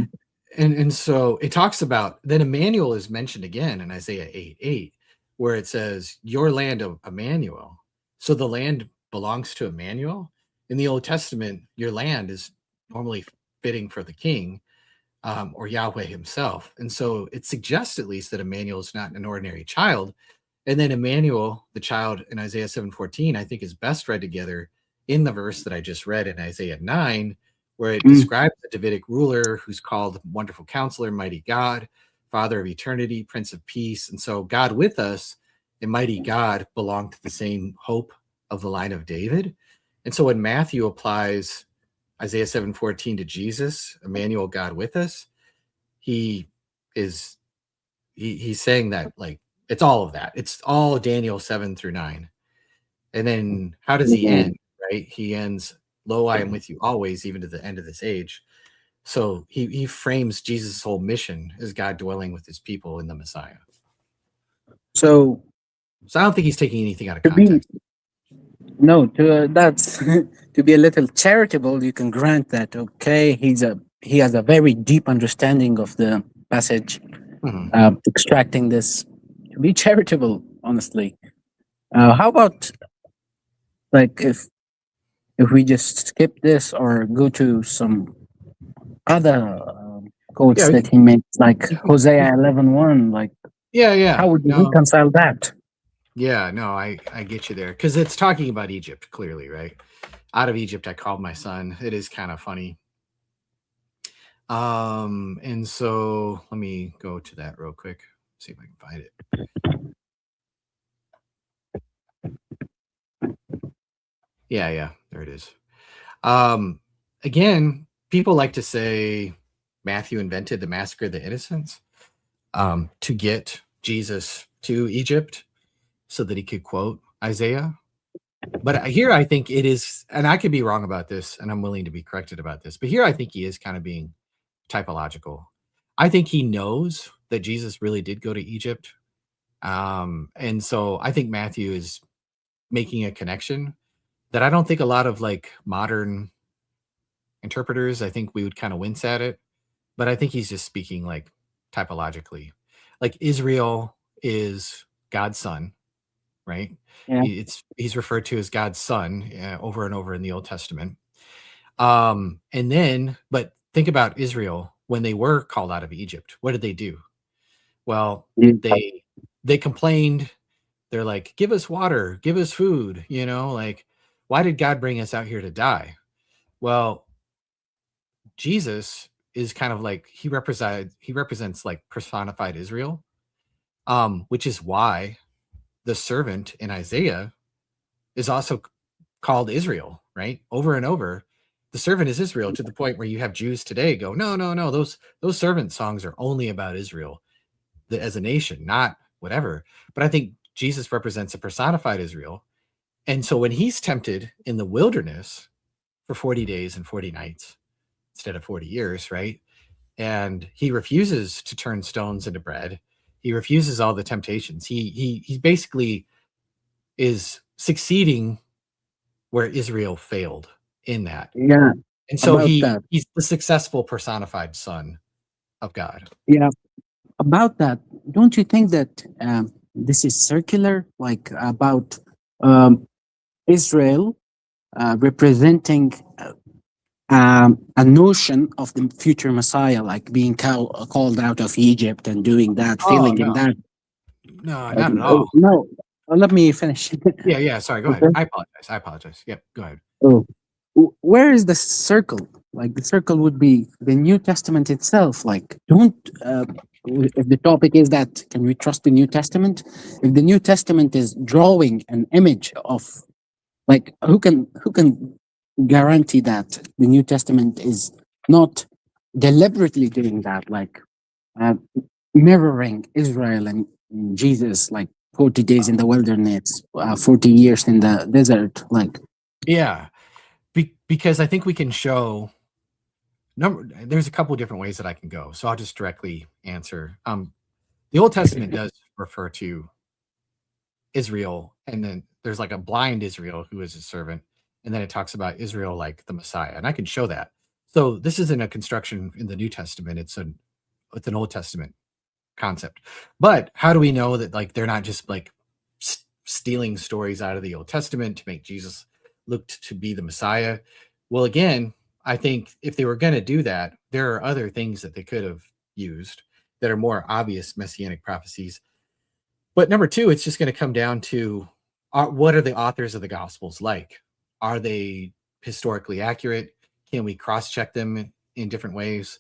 And so it talks about, then Emmanuel is mentioned again in Isaiah 8:8, where it says, your land of Emmanuel. So the land belongs to Emmanuel. In the Old Testament, your land is normally fitting for the king or Yahweh himself. And so it suggests at least that Emmanuel is not an ordinary child. And then Emmanuel, the child in Isaiah 7:14, I think is best read together in the verse that I just read in Isaiah 9, where it describes the Davidic ruler who's called Wonderful Counselor, Mighty God, Father of Eternity, Prince of Peace. And so God with us and Mighty God belong to the same hope of the line of David. And so when Matthew applies Isaiah 7:14 to Jesus, Emmanuel, God with us, he's saying that like it's all of that. It's all Daniel 7-9. And then how does he end? Right? He ends, lo, I am with you always, even to the end of this age. So he frames Jesus' whole mission as God dwelling with his people in the Messiah. So I don't think he's taking anything out of context. That's to be a little charitable. You can grant that. Okay, he has a very deep understanding of the passage, extracting this to be charitable. Honestly, how about like if we just skip this or go to some other quotes that he makes, like Hosea 11:1, like how would you reconcile that? Yeah, no, I get you there, because it's talking about Egypt clearly, right? Out of Egypt I called my son. It is kind of funny. And so let me go to that real quick, see if I can find it. Yeah, there it is. Again, people like to say Matthew invented the massacre of the innocents to get Jesus to Egypt so that he could quote Isaiah. But here I think it is, and I could be wrong about this, and I'm willing to be corrected about this, but here I think he is kind of being typological. I think he knows that Jesus really did go to Egypt. And so I think Matthew is making a connection that I don't think a lot of like modern interpreters, I think we would kind of wince at it, but I think he's just speaking like typologically. Like Israel is God's son, right? Yeah. He's referred to as God's son over and over in the Old Testament. And then, but think about Israel when they were called out of Egypt. What did they do? Well, they complained. They're like, give us water, give us food, like, why did God bring us out here to die? Well, Jesus is kind of like, he represents like personified Israel, which is why the servant in Isaiah is also called Israel, right? Over and over, the servant is Israel, to the point where you have Jews today go, no, those servant songs are only about Israel as a nation, not whatever. But I think Jesus represents a personified Israel. And so when he's tempted in the wilderness for 40 days and 40 nights instead of 40 years, right? And he refuses to turn stones into bread. He refuses all the temptations. He basically is succeeding where Israel failed in that. Yeah, And so about that. he's the successful personified son of God. Yeah, about that. Don't you think that this is circular, like about Israel representing a notion of the future Messiah, like being called out of Egypt and doing that, Oh, feeling in no. that? No, not at all. No, let me finish. Yeah, sorry, go ahead. Okay. I apologize. Yep, go ahead. Oh, where is the circle? Like the circle would be the New Testament itself. Like, don't if the topic is that can we trust the New Testament? If the New Testament is drawing an image of, like, who can guarantee that the New Testament is not deliberately doing that, like uh, mirroring Israel and Jesus, like 40 days in the wilderness, 40 years in the desert, like. Yeah, because I think we can show there's a couple different ways that I can go, so I'll just directly answer. The Old Testament does refer to Israel, and then there's like a blind Israel who is a servant, and then it talks about Israel like the Messiah, and I can show that. So this isn't a construction in the New Testament; it's an Old Testament concept. But how do we know that, like, they're not just like stealing stories out of the Old Testament to make Jesus look to be the Messiah? Well, again, I think if they were going to do that, there are other things that they could have used that are more obvious messianic prophecies. But number two, it's just going to come down to what are the authors of the Gospels like? Are they historically accurate? Can we cross-check them in different ways?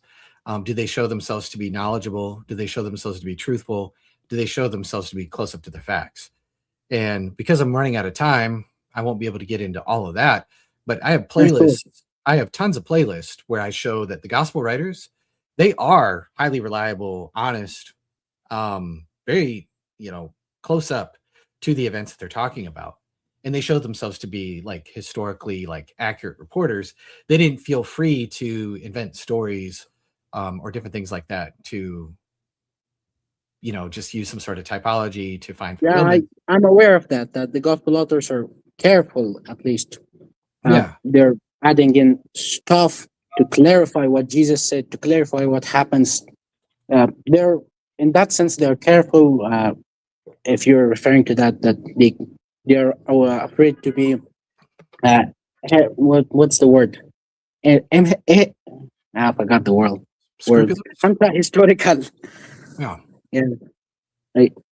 Do they show themselves to be knowledgeable? Do they show themselves to be truthful? Do they show themselves to be close up to the facts? And because I'm running out of time, I won't be able to get into all of that. But I have playlists. I have tons of playlists where I show that the gospel writers, they are highly reliable, honest, very, close up to the events that they're talking about. And they show themselves to be like historically like accurate reporters. They didn't feel free to invent stories or different things like that to, just use some sort of typology to find fulfillment. Yeah, I'm aware of that the gospel authors are careful, at least. Yeah. They're adding in stuff to clarify what Jesus said, to clarify what happens. They're, in that sense, they're careful. If you're referring to that they're afraid to be what's the word? I forgot the word. Historical. Yeah. Yeah.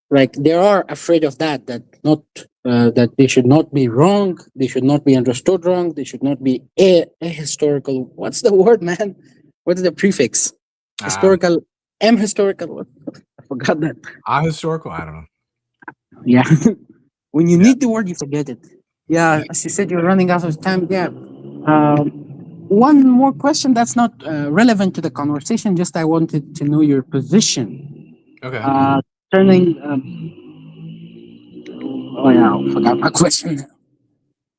Like they are afraid of that not that they should not be wrong, they should not be understood wrong, they should not be ahistorical. What's the word, man? What's the prefix? Historical, historical. I forgot that. Ahistorical, I don't know. Yeah. When you need the word, you forget it. Yeah, as you said, you're running out of time. Yeah. One more question that's not relevant to the conversation. Just I wanted to know your position. Okay. Turning. Oh yeah, I forgot my question.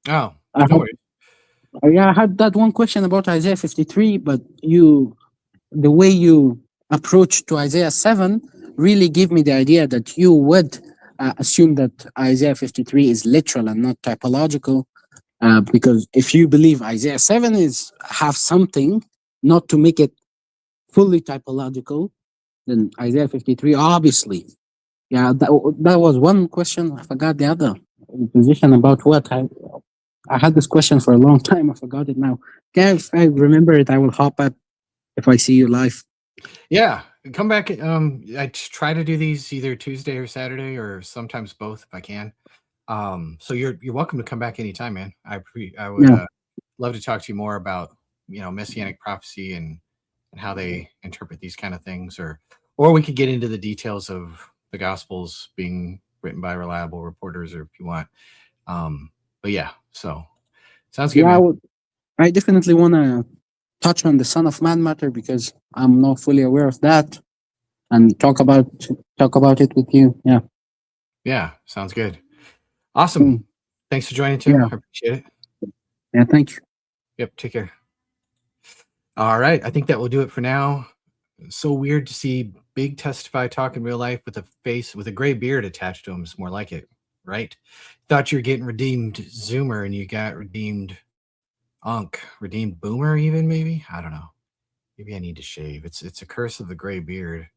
Oh, no worries. Yeah, I had that one question about Isaiah 53, but the way you approach to Isaiah 7 really give me the idea that you would assume that Isaiah 53 is literal and not typological. Because if you believe Isaiah 7 have something, not to make it fully typological, then Isaiah 53 obviously. Yeah, that was one question. I forgot the other position about what I had this question for a long time. I forgot it now. Okay, if I remember it, I will hop up if I see you live. Yeah, come back. I try to do these either Tuesday or Saturday, or sometimes both if I can. So you're welcome to come back anytime, man. I would love to talk to you more about messianic prophecy and how they interpret these kind of things, or we could get into the details of the Gospels being written by reliable reporters, or if you want. But yeah, so sounds good. Yeah, I definitely want to touch on the Son of Man matter because I'm not fully aware of that, and talk about it with you. Yeah. Yeah, sounds good. Awesome. Thanks for joining too. Yeah. I appreciate it. Yeah, thank you. Yep, take care. All right, I think that will do it for now. So weird to see Big Testify talk in real life with a face with a gray beard attached to him. It's more like it. right? Thought you were getting redeemed Zoomer and you got redeemed Unk, redeemed Boomer even maybe? I don't know. Maybe I need to shave. It's a curse of the gray beard.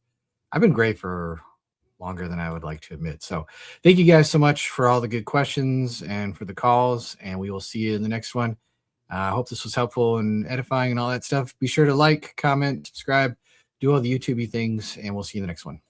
I've been gray for longer than I would like to admit. So thank you guys so much for all the good questions and for the calls, and we will see you in the next one. I hope this was helpful and edifying and all that stuff. Be sure to like, comment, subscribe, do all the YouTubey things, and we'll see you in the next one.